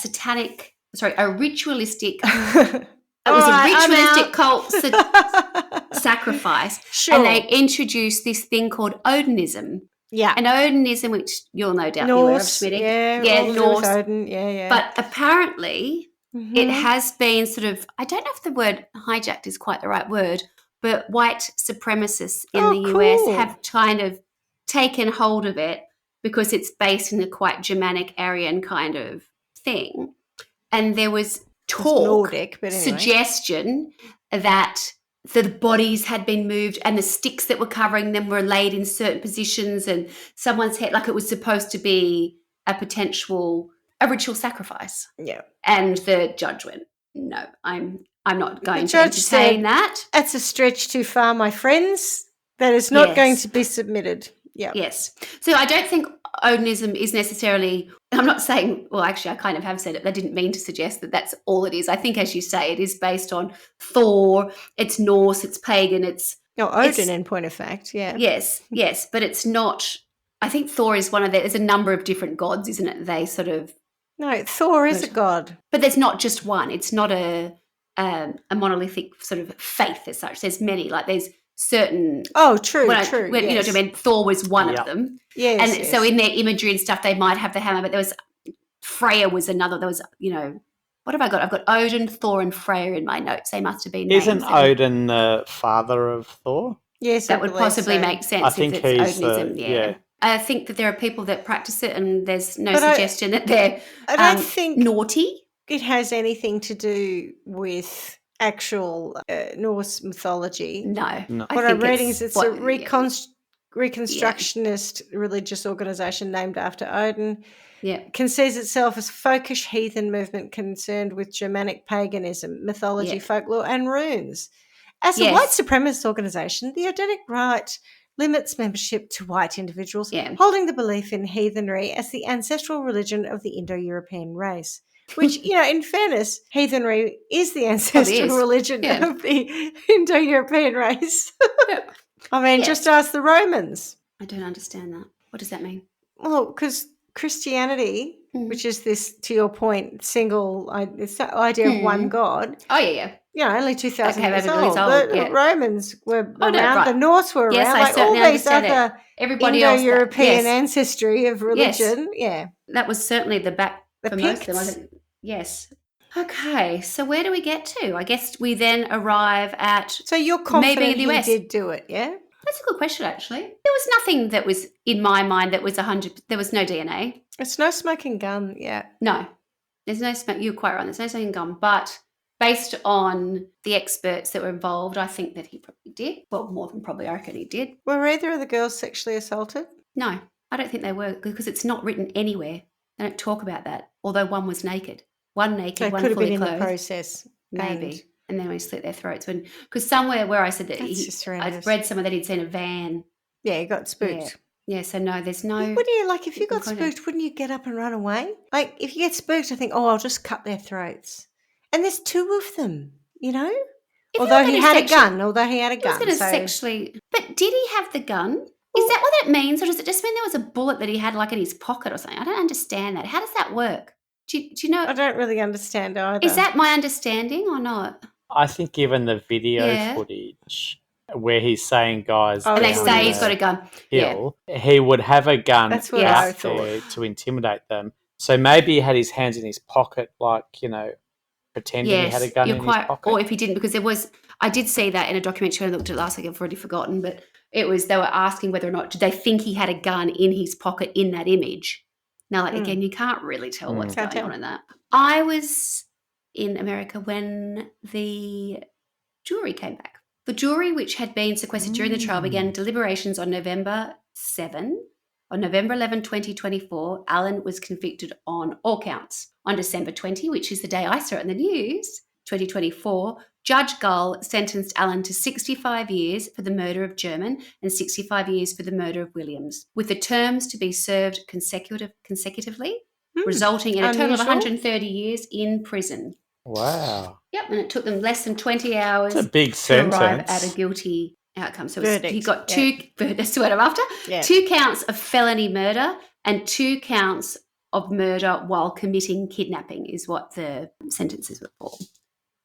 ritualistic cult sacrifice. Sure. And they introduced this thing called Odinism. Yeah. And Odinism, which you'll no doubt Norse, be aware of, Smitty. Yeah, Norse. Odin. Yeah. But apparently it has been sort of, I don't know if the word hijacked is quite the right word, but white supremacists in the US have kind of taken hold of it because it's based in a quite Germanic Aryan kind of thing. And there was talk, Nordic, but anyway. suggestion that the bodies had been moved and the sticks that were covering them were laid in certain positions and someone's head, like it was supposed to be a ritual sacrifice. Yeah. And the judge went, no, I'm not going to entertain that. That's a stretch too far, my friends. That is not going to be submitted. Yeah. Yes. So I don't think Odinism is necessarily, I'm not saying, well, actually, I kind of have said it. I didn't mean to suggest that that's all it is. I think, as you say, it is based on Thor. It's Norse. It's pagan. Odin, in point of fact, yeah. Yes. But it's not, I think Thor is there's a number of different gods, isn't it? They sort of. No, Thor is a god. But there's not just one. It's not a monolithic sort of faith as such. There's many, like there's certain. Oh, true. Yes. You know what I mean? Thor was one of them. Yes. And so in their imagery and stuff, they might have the hammer, but there was Freya was another. There was, what have I got? I've got Odin, Thor, and Freya in my notes. They must have been. Isn't Odin the father of Thor? Yes, that would possibly make sense. I think it's he's Odinism. yeah. I think that there are people that practice it, and there's no suggestion that they're I don't think naughty. It has anything to do with actual Norse mythology. No. What I'm reading is it's a reconstructionist religious organisation named after Odin. Yeah. Concedes itself as folkish heathen movement concerned with Germanic paganism, mythology, folklore, and runes. As a white supremacist organisation, the Odinic Rite limits membership to white individuals holding the belief in heathenry as the ancestral religion of the Indo-European race. Which, in fairness, heathenry is the ancestral religion of the Indo-European race. I mean, just ask the Romans. I don't understand that. What does that mean? Well, because Christianity, which is this, to your point, it's the idea of one God. Oh, yeah. Only 2,000 years old. The Romans were around. Right. The Norse were around. Like all these other Indo-European ancestry of religion. Yes. Yeah. That was certainly the back for most of them. Yes. Okay, so where do we get to? I guess we then arrive at. So you're confident maybe the US. He did do it, yeah? That's a good question, actually. There was nothing that was in my mind that was 100. There was no DNA. It's no smoking gun, yeah. No, there's no smoke. You're quite right. There's no smoking gun, but based on the experts that were involved, I think that he probably did. Well, more than probably, I reckon he did. Were either of the girls sexually assaulted? No, I don't think they were because it's not written anywhere. They don't talk about that. Although one was naked. One naked, one fully clothed. Could have been in the process. Maybe. And then we slit their throats. Because somewhere where I said that I've read somewhere that he'd seen a van. Yeah, he got spooked. Yeah, so no, there's no. Wouldn't you, if you got spooked, wouldn't you get up and run away? Like, if you get spooked, I think, I'll just cut their throats. And there's two of them, Although he had a gun. Sexually. But did he have the gun? Is that what that means? Or does it just mean there was a bullet that he had in his pocket or something? I don't understand that. How does that work? Do you know? I don't really understand either. Is that my understanding or not? I think given the video footage where he's saying guys and they say he's got a gun. He would have a gun out there to intimidate them. So maybe he had his hands in his pocket, pretending he had a gun in his pocket. Or if he didn't, because I did see that in a documentary. I looked at it last week. I've already forgotten, but they were asking whether or not did they think he had a gun in his pocket in that image. Now, again, you can't really tell what's going on in that. I was in America when the jury came back. The jury, which had been sequestered during the trial, began deliberations on November 7. On November 11, 2024, Allen was convicted on all counts. On December 20, which is the day I saw it in the news, 2024, Judge Gull sentenced Allen to 65 years for the murder of German and 65 years for the murder of Williams, with the terms to be served consecutively, resulting in a total of 130 years in prison. Wow. Yep, and it took them less than 20 hours That's a big to arrive at a guilty outcome. So he got that's what I'm after, 2 counts of felony murder and 2 counts of murder while committing kidnapping is what the sentences were for.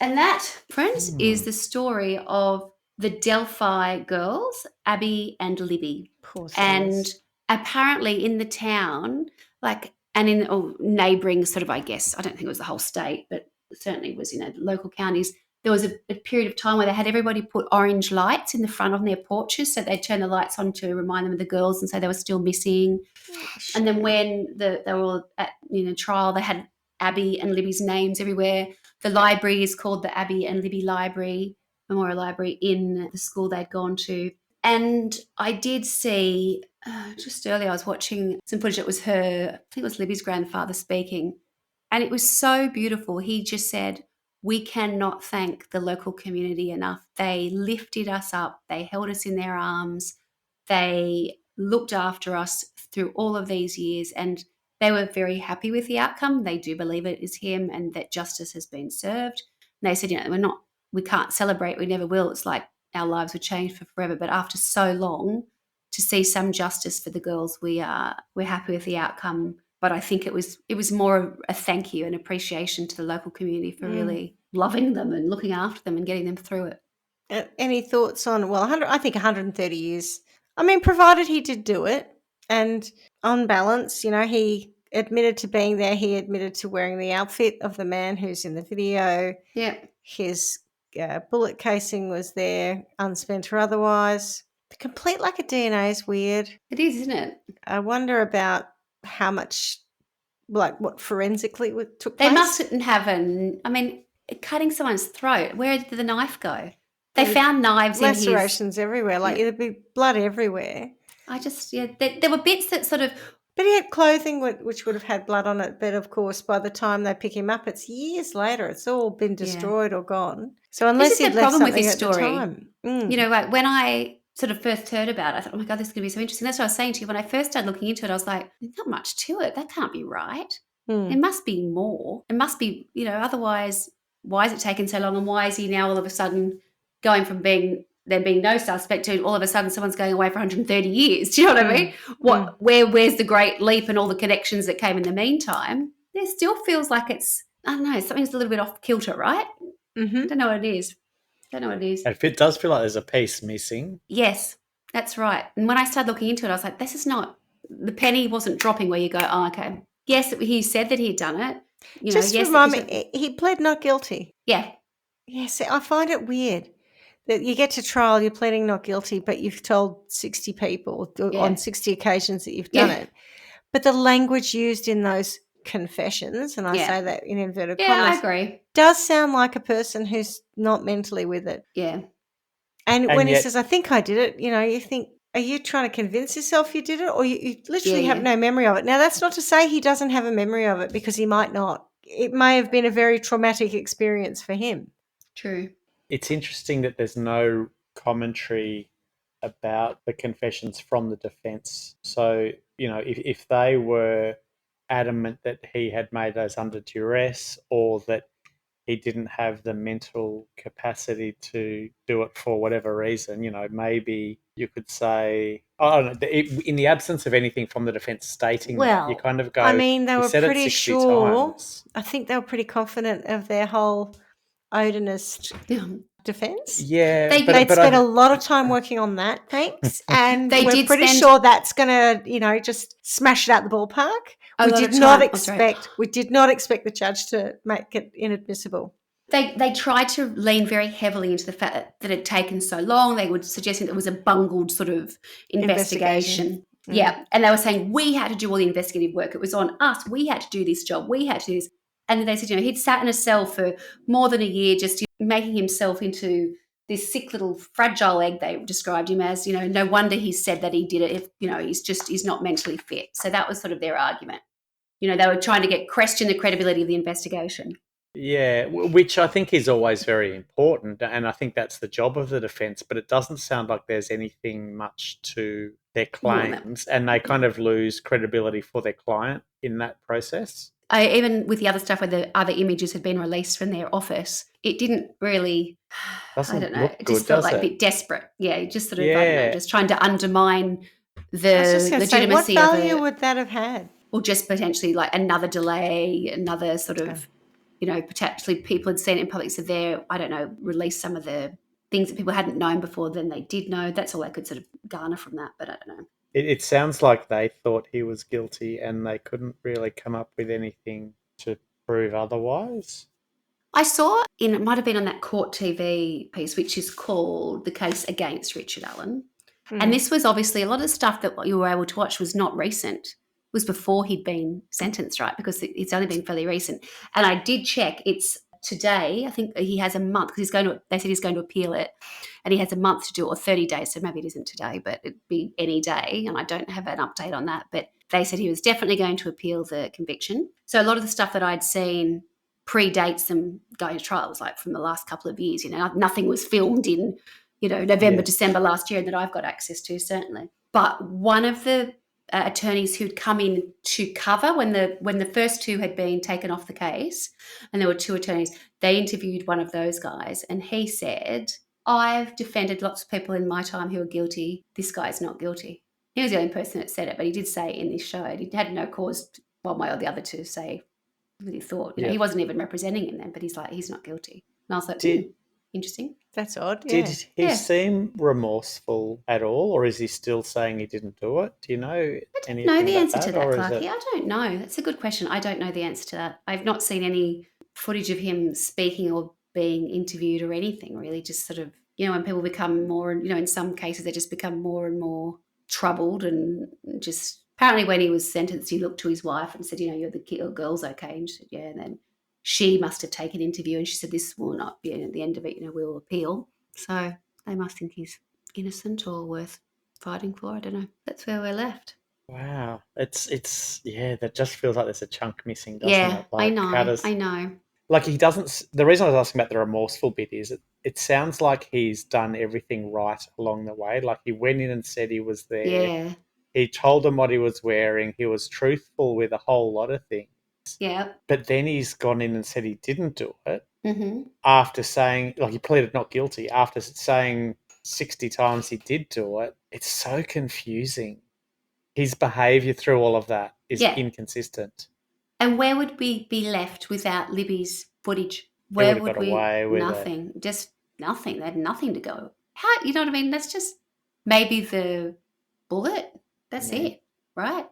And that, friends, is the story of the Delphi girls, Abby and Libby. And apparently in the town, and in neighbouring I guess, I don't think it was the whole state, but certainly was, the local counties, there was a period of time where they had everybody put orange lights in the front of their porches, so they'd turn the lights on to remind them of the girls and say they were still missing. And then when they were all at trial, they had Abby and Libby's names everywhere. The library is called the Abby and Libby Library, Memorial Library, in the school they'd gone to. And I did see, just earlier I was watching some footage. It was I think it was Libby's grandfather speaking, and it was so beautiful. He just said, we cannot thank the local community enough. They lifted us up. They held us in their arms. They looked after us through all of these years, and they were very happy with the outcome. They do believe it is him and that justice has been served. And they said, we can't celebrate. We never will. It's like our lives would change for forever. But after so long, to see some justice for the girls, we're happy with the outcome. But I think it was more a thank you and appreciation to the local community for really loving them and looking after them and getting them through it. Any thoughts on, I think 130 years. I mean, provided he did do it, and on balance, he admitted to being there. He admitted to wearing the outfit of the man who's in the video. Yeah. His bullet casing was there, unspent or otherwise. The complete lack of DNA is weird. It is, isn't it? I wonder about how much, what forensically took place. They mustn't have cutting someone's throat. Where did the knife go? They found knives in his... Lacerations everywhere. There'd be blood everywhere. There were bits that sort of... But he had clothing which would have had blood on it. But, of course, by the time they pick him up, it's years later. It's all been destroyed or gone. So unless he'd left something at the time. When I sort of first heard about it, I thought, oh, my God, this is going to be so interesting. That's what I was saying to you. When I first started looking into it, I was like, there's not much to it. That can't be right. There must be more. It must be, otherwise, why is it taking so long? And why is he now all of a sudden going from there being no suspect to all of a sudden someone's going away for 130 years? Do you know what I mean? Where's the great leap and all the connections that came in the meantime? There still feels like it's, I don't know, something's a little bit off kilter, right? Mm-hmm. I don't know what it is. If it does feel like there's a piece missing. Yes, that's right. And when I started looking into it, I was like, this is not, the penny wasn't dropping where you go, oh, okay. Yes, he said that he'd done it. Remind me, he pled not guilty. Yeah. Yes, I find it weird that you get to trial, you're pleading not guilty, but you've told 60 people on 60 occasions that you've done it. But the language used in those confessions, and I say that in inverted commas, I agree, does sound like a person who's not mentally with it. Yeah. And when he says, I think I did it, you think, are you trying to convince yourself you did it, or you literally have no memory of it? Now, that's not to say he doesn't have a memory of it, because he might not. It may have been a very traumatic experience for him. True. It's interesting that there's no commentary about the confessions from the defence. So, if they were adamant that he had made those under duress, or that he didn't have the mental capacity to do it for whatever reason, maybe you could say, I don't know, in the absence of anything from the defence stating that, you kind of go, they were pretty sure. Times. I think they were pretty confident of their whole Odinist defence. Yeah. They'd spent a lot of time working on that, thanks. And we're pretty sure that's going to, just smash it out the ballpark. We did not expect the judge to make it inadmissible. They tried to lean very heavily into the fact that it had taken so long. They were suggesting it was a bungled sort of investigation. Yeah. And they were saying, we had to do all the investigative work. It was on us. We had to do this job. We had to do this. And then they said, he'd sat in a cell for more than a year, just making himself into this sick little fragile egg, they described him as. No wonder he said that he did it if, he's not mentally fit. So that was sort of their argument. They were trying to question the credibility of the investigation. Yeah, which I think is always very important, and I think that's the job of the defence, but it doesn't sound like there's anything much to their claims, and they kind of lose credibility for their client in that process. Even with the other stuff where the other images had been released from their office, it didn't really, doesn't I don't know, look it just good, felt like it? a bit desperate. Yeah, just sort of, I don't know, just trying to undermine the legitimacy what of value would that have had? Or just potentially like another delay, another sort of, potentially people had seen it in public, so release some of the things that people hadn't known before than they did know. That's all I could sort of garner from that, but I don't know. It sounds like they thought he was guilty and they couldn't really come up with anything to prove otherwise. I saw it might have been on that Court TV piece, which is called The Case Against Richard Allen. And this was obviously a lot of the stuff that you were able to watch was not recent. It was before he'd been sentenced, right? Because it's only been fairly recent. And I did check. It's today. I think he has a month because they said he's going to appeal it, and he has a month to do it, or 30 days. So maybe it isn't today, but it'd be any day. And I don't have an update on that. But they said he was definitely going to appeal the conviction. So a lot of the stuff that I'd seen predates them going to trial. It was like from the last couple of years. Nothing was filmed in November, December last year that I've got access to, certainly. But one of the attorneys who'd come in to cover when the first two had been taken off the case, and there were two attorneys, they interviewed one of those guys, and he said, I've defended lots of people in my time who are guilty. This guy's not guilty. He was the only person that said it, but he did say in this show, he had no cause one way or the other to say what he thought. He wasn't even representing him then, but he's like, he's not guilty. And I was like, interesting. That's odd. Did he seem remorseful at all, or is he still saying he didn't do it? Do you know anything know the answer about to that, or Clarky. I don't know. That's a good question. I don't know the answer to that. I've not seen any footage of him speaking or being interviewed or anything, really. Just sort of, when people become more, in some cases they just become more and more troubled, and just apparently when he was sentenced, he looked to his wife and said, you're the girl's okay. And she said, yeah. And then she must have taken an interview and she said, this will not be at the end of it, we'll appeal. So they must think he's innocent or worth fighting for. I don't know. That's where we're left. Wow. It's that just feels like there's a chunk missing, doesn't it? Like, I know. Like he doesn't, the reason I was asking about the remorseful bit is it sounds like he's done everything right along the way. Like he went in and said he was there. Yeah. He told them what he was wearing. He was truthful with a whole lot of things. Yeah. But then he's gone in and said he didn't do it after saying, he pleaded not guilty after saying 60 times he did do it. It's so confusing. His behaviour through all of that is inconsistent. And where would we be left without Libby's footage? Where would we? Away with nothing. Just nothing. They had nothing to go. How? You know what I mean? That's just maybe the bullet. That's it, right?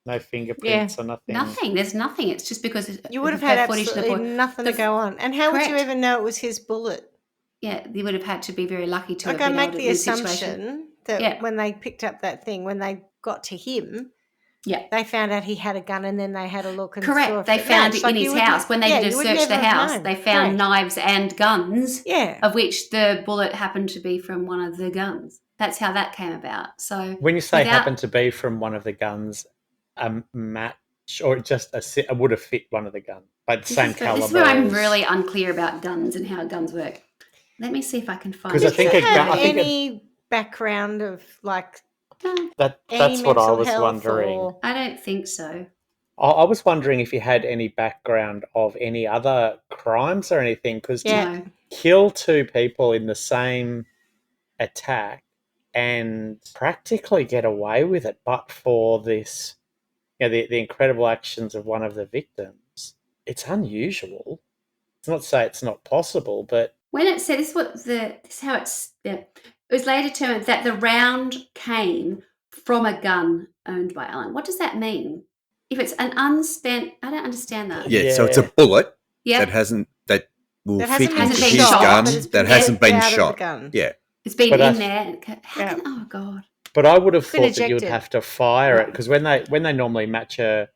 No fingerprints or nothing. Nothing. There's nothing. It's just because you would have had absolutely nothing to go on. And how would you even know it was his bullet? Yeah, you would have had to be very lucky to have I been make able to the assumption that when they picked up that thing, when they got to him, they found out he had a gun, and then they had a look and correct. They found it in his house. When they did a search the house, they found knives and guns, of which the bullet happened to be from one of the guns. That's how that came about. So when you say happened to be from one of the guns, a match or just would have fit one of the guns, but the same caliber. This is where I'm really unclear about guns and how guns work. Let me see if I can find. Because I think any background of that's what I was wondering. I don't think so. I was wondering if he had any background of any other crimes or anything, because to kill two people in the same attack and practically get away with it, but for this, the incredible actions of one of the victims, it's unusual. It's not to say it's not possible, but when it said it was later determined that the round came from a gun owned by Allen. What does that mean? If it's an unspent, I don't understand that. Yeah, so it's a bullet that will fit into his gun that hasn't been shot. Yeah. It's been in there. Oh, God. But I would have thought that you would have to fire it, because when they normally match a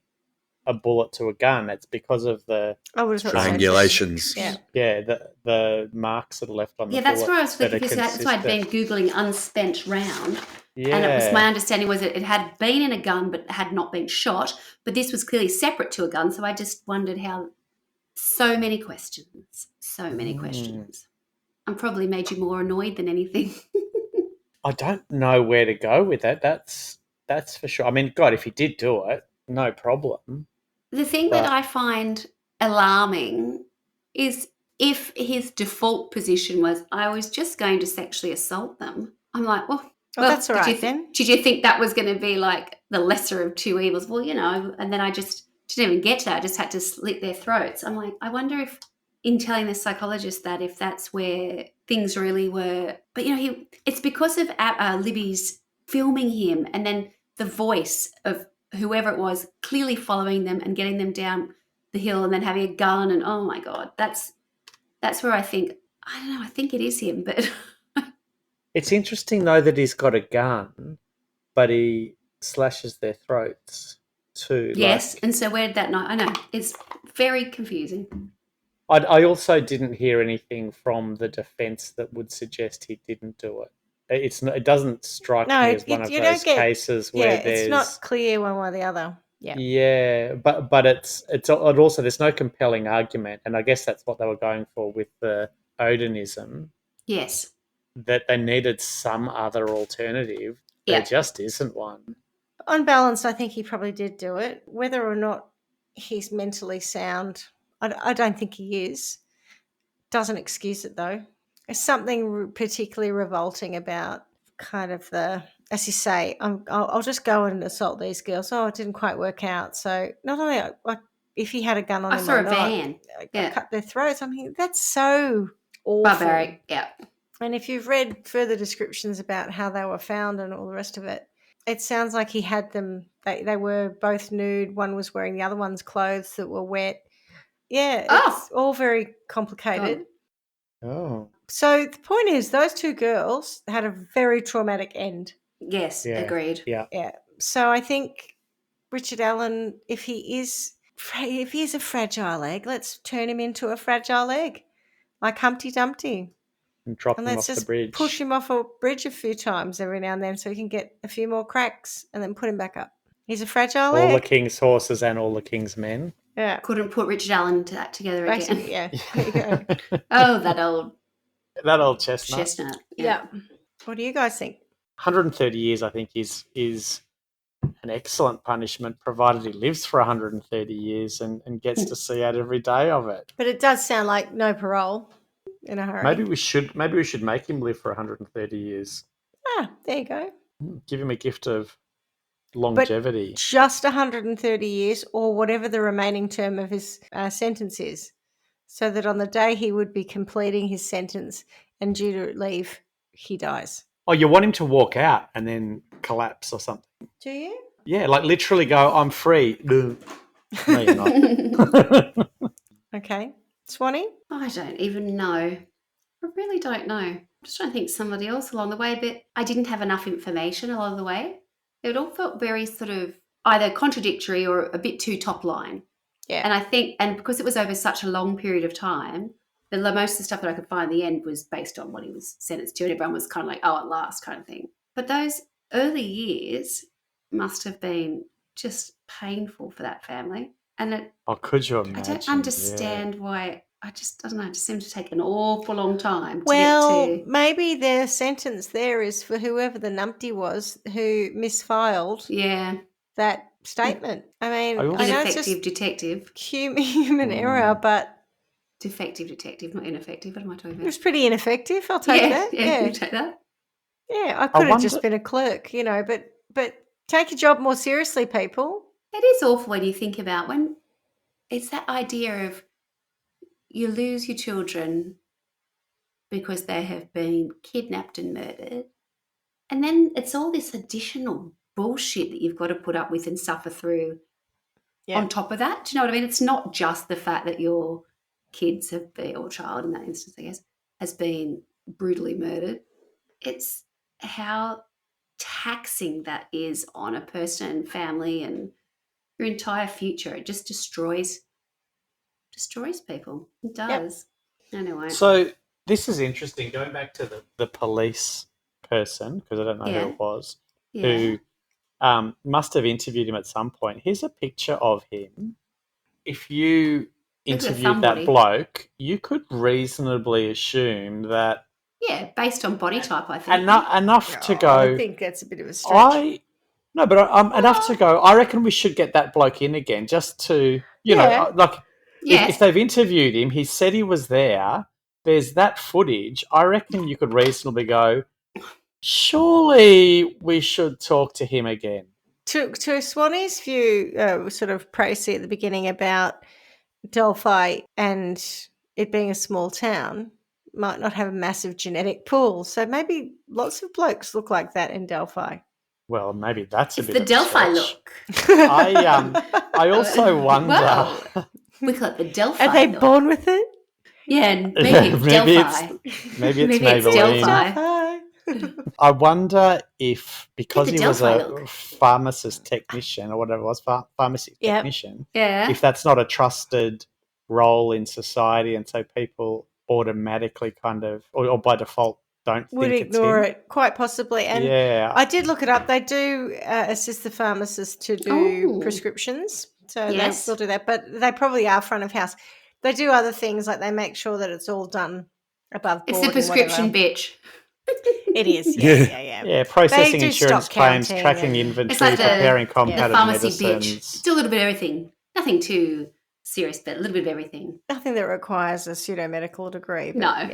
bullet to a gun, it's because of the triangulations. The marks that are left on the bullet. Yeah, that's where I was thinking, because that's why I'd been Googling unspent round. Yeah. And it was my understanding was that it had been in a gun but had not been shot, but this was clearly separate to a gun, so I just wondered how. So many questions. I'm probably made you more annoyed than anything. I don't know where to go with that. That's for sure. I mean, God, if he did do it, no problem. The thing that I find alarming is if his default position was, I was just going to sexually assault them. I'm like, well that's all right then. Did you think that was going to be like the lesser of two evils? Well, and then I just didn't even get to that. I just had to slit their throats. I'm like, I wonder if in telling the psychologist that if that's where things really were. But, it's because of Libby's filming him and then the voice of whoever it was clearly following them and getting them down the hill and then having a gun and, oh, my God, that's that's where I think, I don't know, I think it is him, but... It's interesting, though, that he's got a gun, but he slashes their throats too. Yes, and so where did that night? I know, it's very confusing. I also didn't hear anything from the defence that would suggest he didn't do it. It doesn't strike me as one of those cases where it's not clear one way or the other. Yeah, but it's also, there's no compelling argument, and I guess that's what they were going for with the Odinism. Yes. That they needed some other alternative. There just isn't one. On balance, I think he probably did do it. Whether or not he's mentally sound, I don't think he is. Doesn't excuse it, though. There's something particularly revolting about kind of as you say, I'll just go and assault these girls. Oh, it didn't quite work out. So not only like if he had a gun on him or not, van. Cut their throats. I mean, that's so awful. Barbaric, yeah. And if you've read further descriptions about how they were found and all the rest of it, it sounds like he had them. They were both nude. One was wearing the other one's clothes that were wet. Yeah, it's all very complicated. Oh. So the point is, those two girls had a very traumatic end. Yes, agreed. Yeah. So I think Richard Allen, if he is a fragile egg, let's turn him into a fragile egg, like Humpty Dumpty. And drop him off the bridge. Push him off a bridge a few times every now and then so he can get a few more cracks and then put him back up. He's a fragile egg. All the king's horses and all the king's men. Yeah. Couldn't put Richard Allen together Basically, again. Yeah. There you go. Oh, that old chestnut. Yeah. What do you guys think? 130 years, I think, is an excellent punishment, provided he lives for 130 years and gets to see out every day of it. But it does sound like no parole in a hurry. Maybe we should make him live for 130 years. There you go. Give him a gift of longevity. But just 130 years, or whatever the remaining term of his sentence is, so that on the day he would be completing his sentence and due to leave, he dies. Oh, you want him to walk out and then collapse or something? Do you? Yeah, like literally go, I'm free. No, you're not. Okay. Swanny? I don't even know. I really don't know. I'm just trying to think somebody else along the way, but I didn't have enough information along the way. It all felt very sort of either contradictory or a bit too top line. Yeah. And I think, and because it was over such a long period of time, most of the stuff that I could find in the end was based on what he was sentenced to, and everyone was kind of like, oh, at last kind of thing. But those early years must have been just painful for that family. And could you imagine? I don't understand why. I don't know. It just seemed to take an awful long time to well, get to... maybe their sentence there is for whoever the numpty was who misfiled that statement. I mean, I know it's just detective. Human error, but... Defective detective, not ineffective. What am I talking about? It was pretty ineffective. I'll take that. Yeah, you take that. Yeah, I could have just been a clerk, but take your job more seriously, people. It is awful when you think about when it's that idea of you lose your children because they have been kidnapped and murdered, and then it's all this additional bullshit that you've got to put up with and suffer through on top of that. Do you know what I mean? It's not just the fact that your kids have been, or child in that instance, I guess, has been brutally murdered. It's how taxing that is on a person and family and your entire future. It just destroys people. It does. Anyway. So this is interesting. Going back to the police person, because I don't know who it was, who must have interviewed him at some point. Here's a picture of him. If you interviewed that bloke, you could reasonably assume that... Yeah, based on body type, I think. Enough to go... I think that's a bit of a stretch. Enough to go, I reckon we should get that bloke in again just to, if they've interviewed him, he said he was there, there's that footage, I reckon you could reasonably go, surely we should talk to him again. To Swanny's view, sort of précis at the beginning about Delphi and it being a small town might not have a massive genetic pool. So maybe lots of blokes look like that in Delphi. Well, maybe that's it's a bit the Delphi look. I also wonder... Well, we call it the Delphi Are they look. born with it? Yeah, and maybe it's Delphi. Maybe it's Maybelline. Delphi. I wonder if, because he was a pharmacist technician or whatever it was, pharmacy technician, if that's not a trusted role in society, and so people automatically kind of, or by default, would ignore it, quite possibly. And I did look it up. They do assist the pharmacist to do prescriptions, so they'll do that. But they probably are front of house. They do other things, like they make sure that it's all done above board. It's the prescription bitch. It is, yeah. Processing insurance claims, tracking inventory, preparing compounded medicines. Bitch. Do a little bit of everything. Nothing too serious, but a little bit of everything. Nothing that requires a pseudo-medical degree. But no.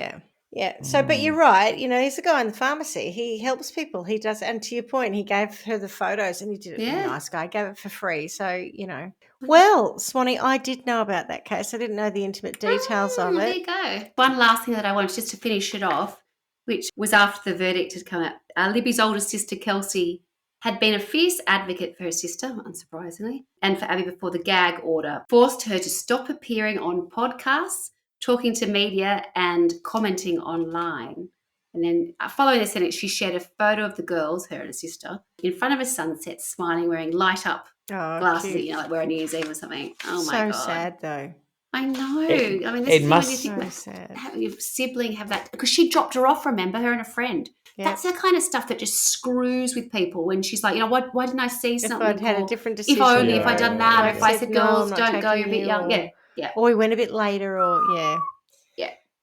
Yeah. So, but you're right. You know, he's a guy in the pharmacy. He helps people. He does. And to your point, he gave her the photos, and he did it. Yeah. Nice guy. Gave it for free. So, you know. Well, Swanny, I did know about that case. I didn't know the intimate details of it. There you go. One last thing that I wanted just to finish it off, which was after the verdict had come out. Libby's older sister, Kelsey, had been a fierce advocate for her sister, unsurprisingly, and for Abby before the gag order forced her to stop appearing on podcasts, talking to media, and commenting online. And then following the sentence, she shared a photo of the girls, her and her sister, in front of a sunset, smiling, wearing light-up glasses, cute. Like we're on New Year's Eve or something. Oh, my God. So sad, though. I know. This is so sad. Your sibling have that, because she dropped her off, remember, her and a friend. Yep. That's the kind of stuff that just screws with people when she's like, you know, why didn't I see something? If I'd had a different decision. If I'd done that, or if I said, girls, don't go, you're a bit young. Yeah. Or we went a bit later, or, Yeah.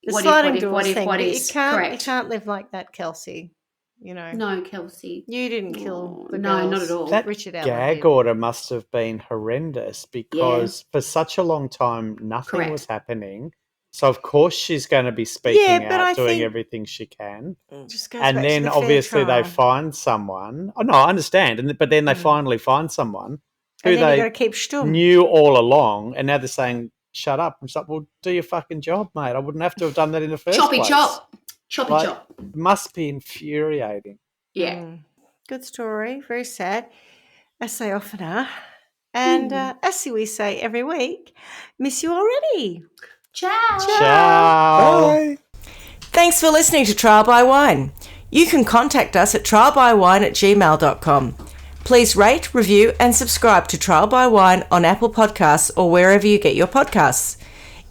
The sliding doors thing. You can't live like that, Kelsey. You know. No, Kelsey. You didn't kill the girls. No, not at all. That Richard gag order must have been horrendous, because for such a long time nothing was happening. So of course she's going to be speaking out, doing everything she can. And then obviously they find someone. Oh no, I understand. But then they finally find someone who they keep knew all along, and now they're saying, shut up. And it's like, well, do your fucking job, mate. I wouldn't have to have done that in the first place. Choppy chop. It must be infuriating. Yeah. Good story. Very sad, as they often are. And as we say every week, miss you already. Ciao. Bye. Thanks for listening to Trial by Wine. You can contact us at trialbywine@gmail.com. Please rate, review and subscribe to Trial by Wine on Apple Podcasts or wherever you get your podcasts.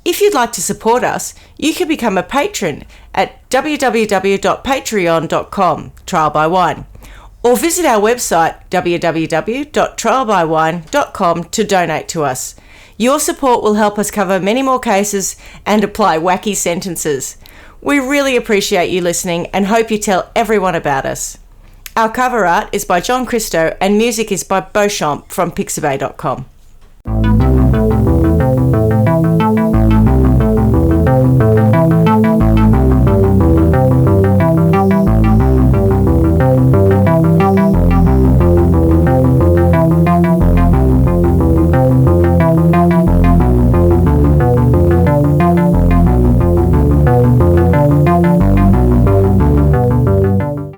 If you'd like to support us, you can become a patron at www.patreon.com, Trial by Wine, or visit our website www.trialbywine.com to donate to us. Your support will help us cover many more cases and apply wacky sentences. We really appreciate you listening and hope you tell everyone about us. Our cover art is by John Christo and music is by Beauchamp from pixabay.com.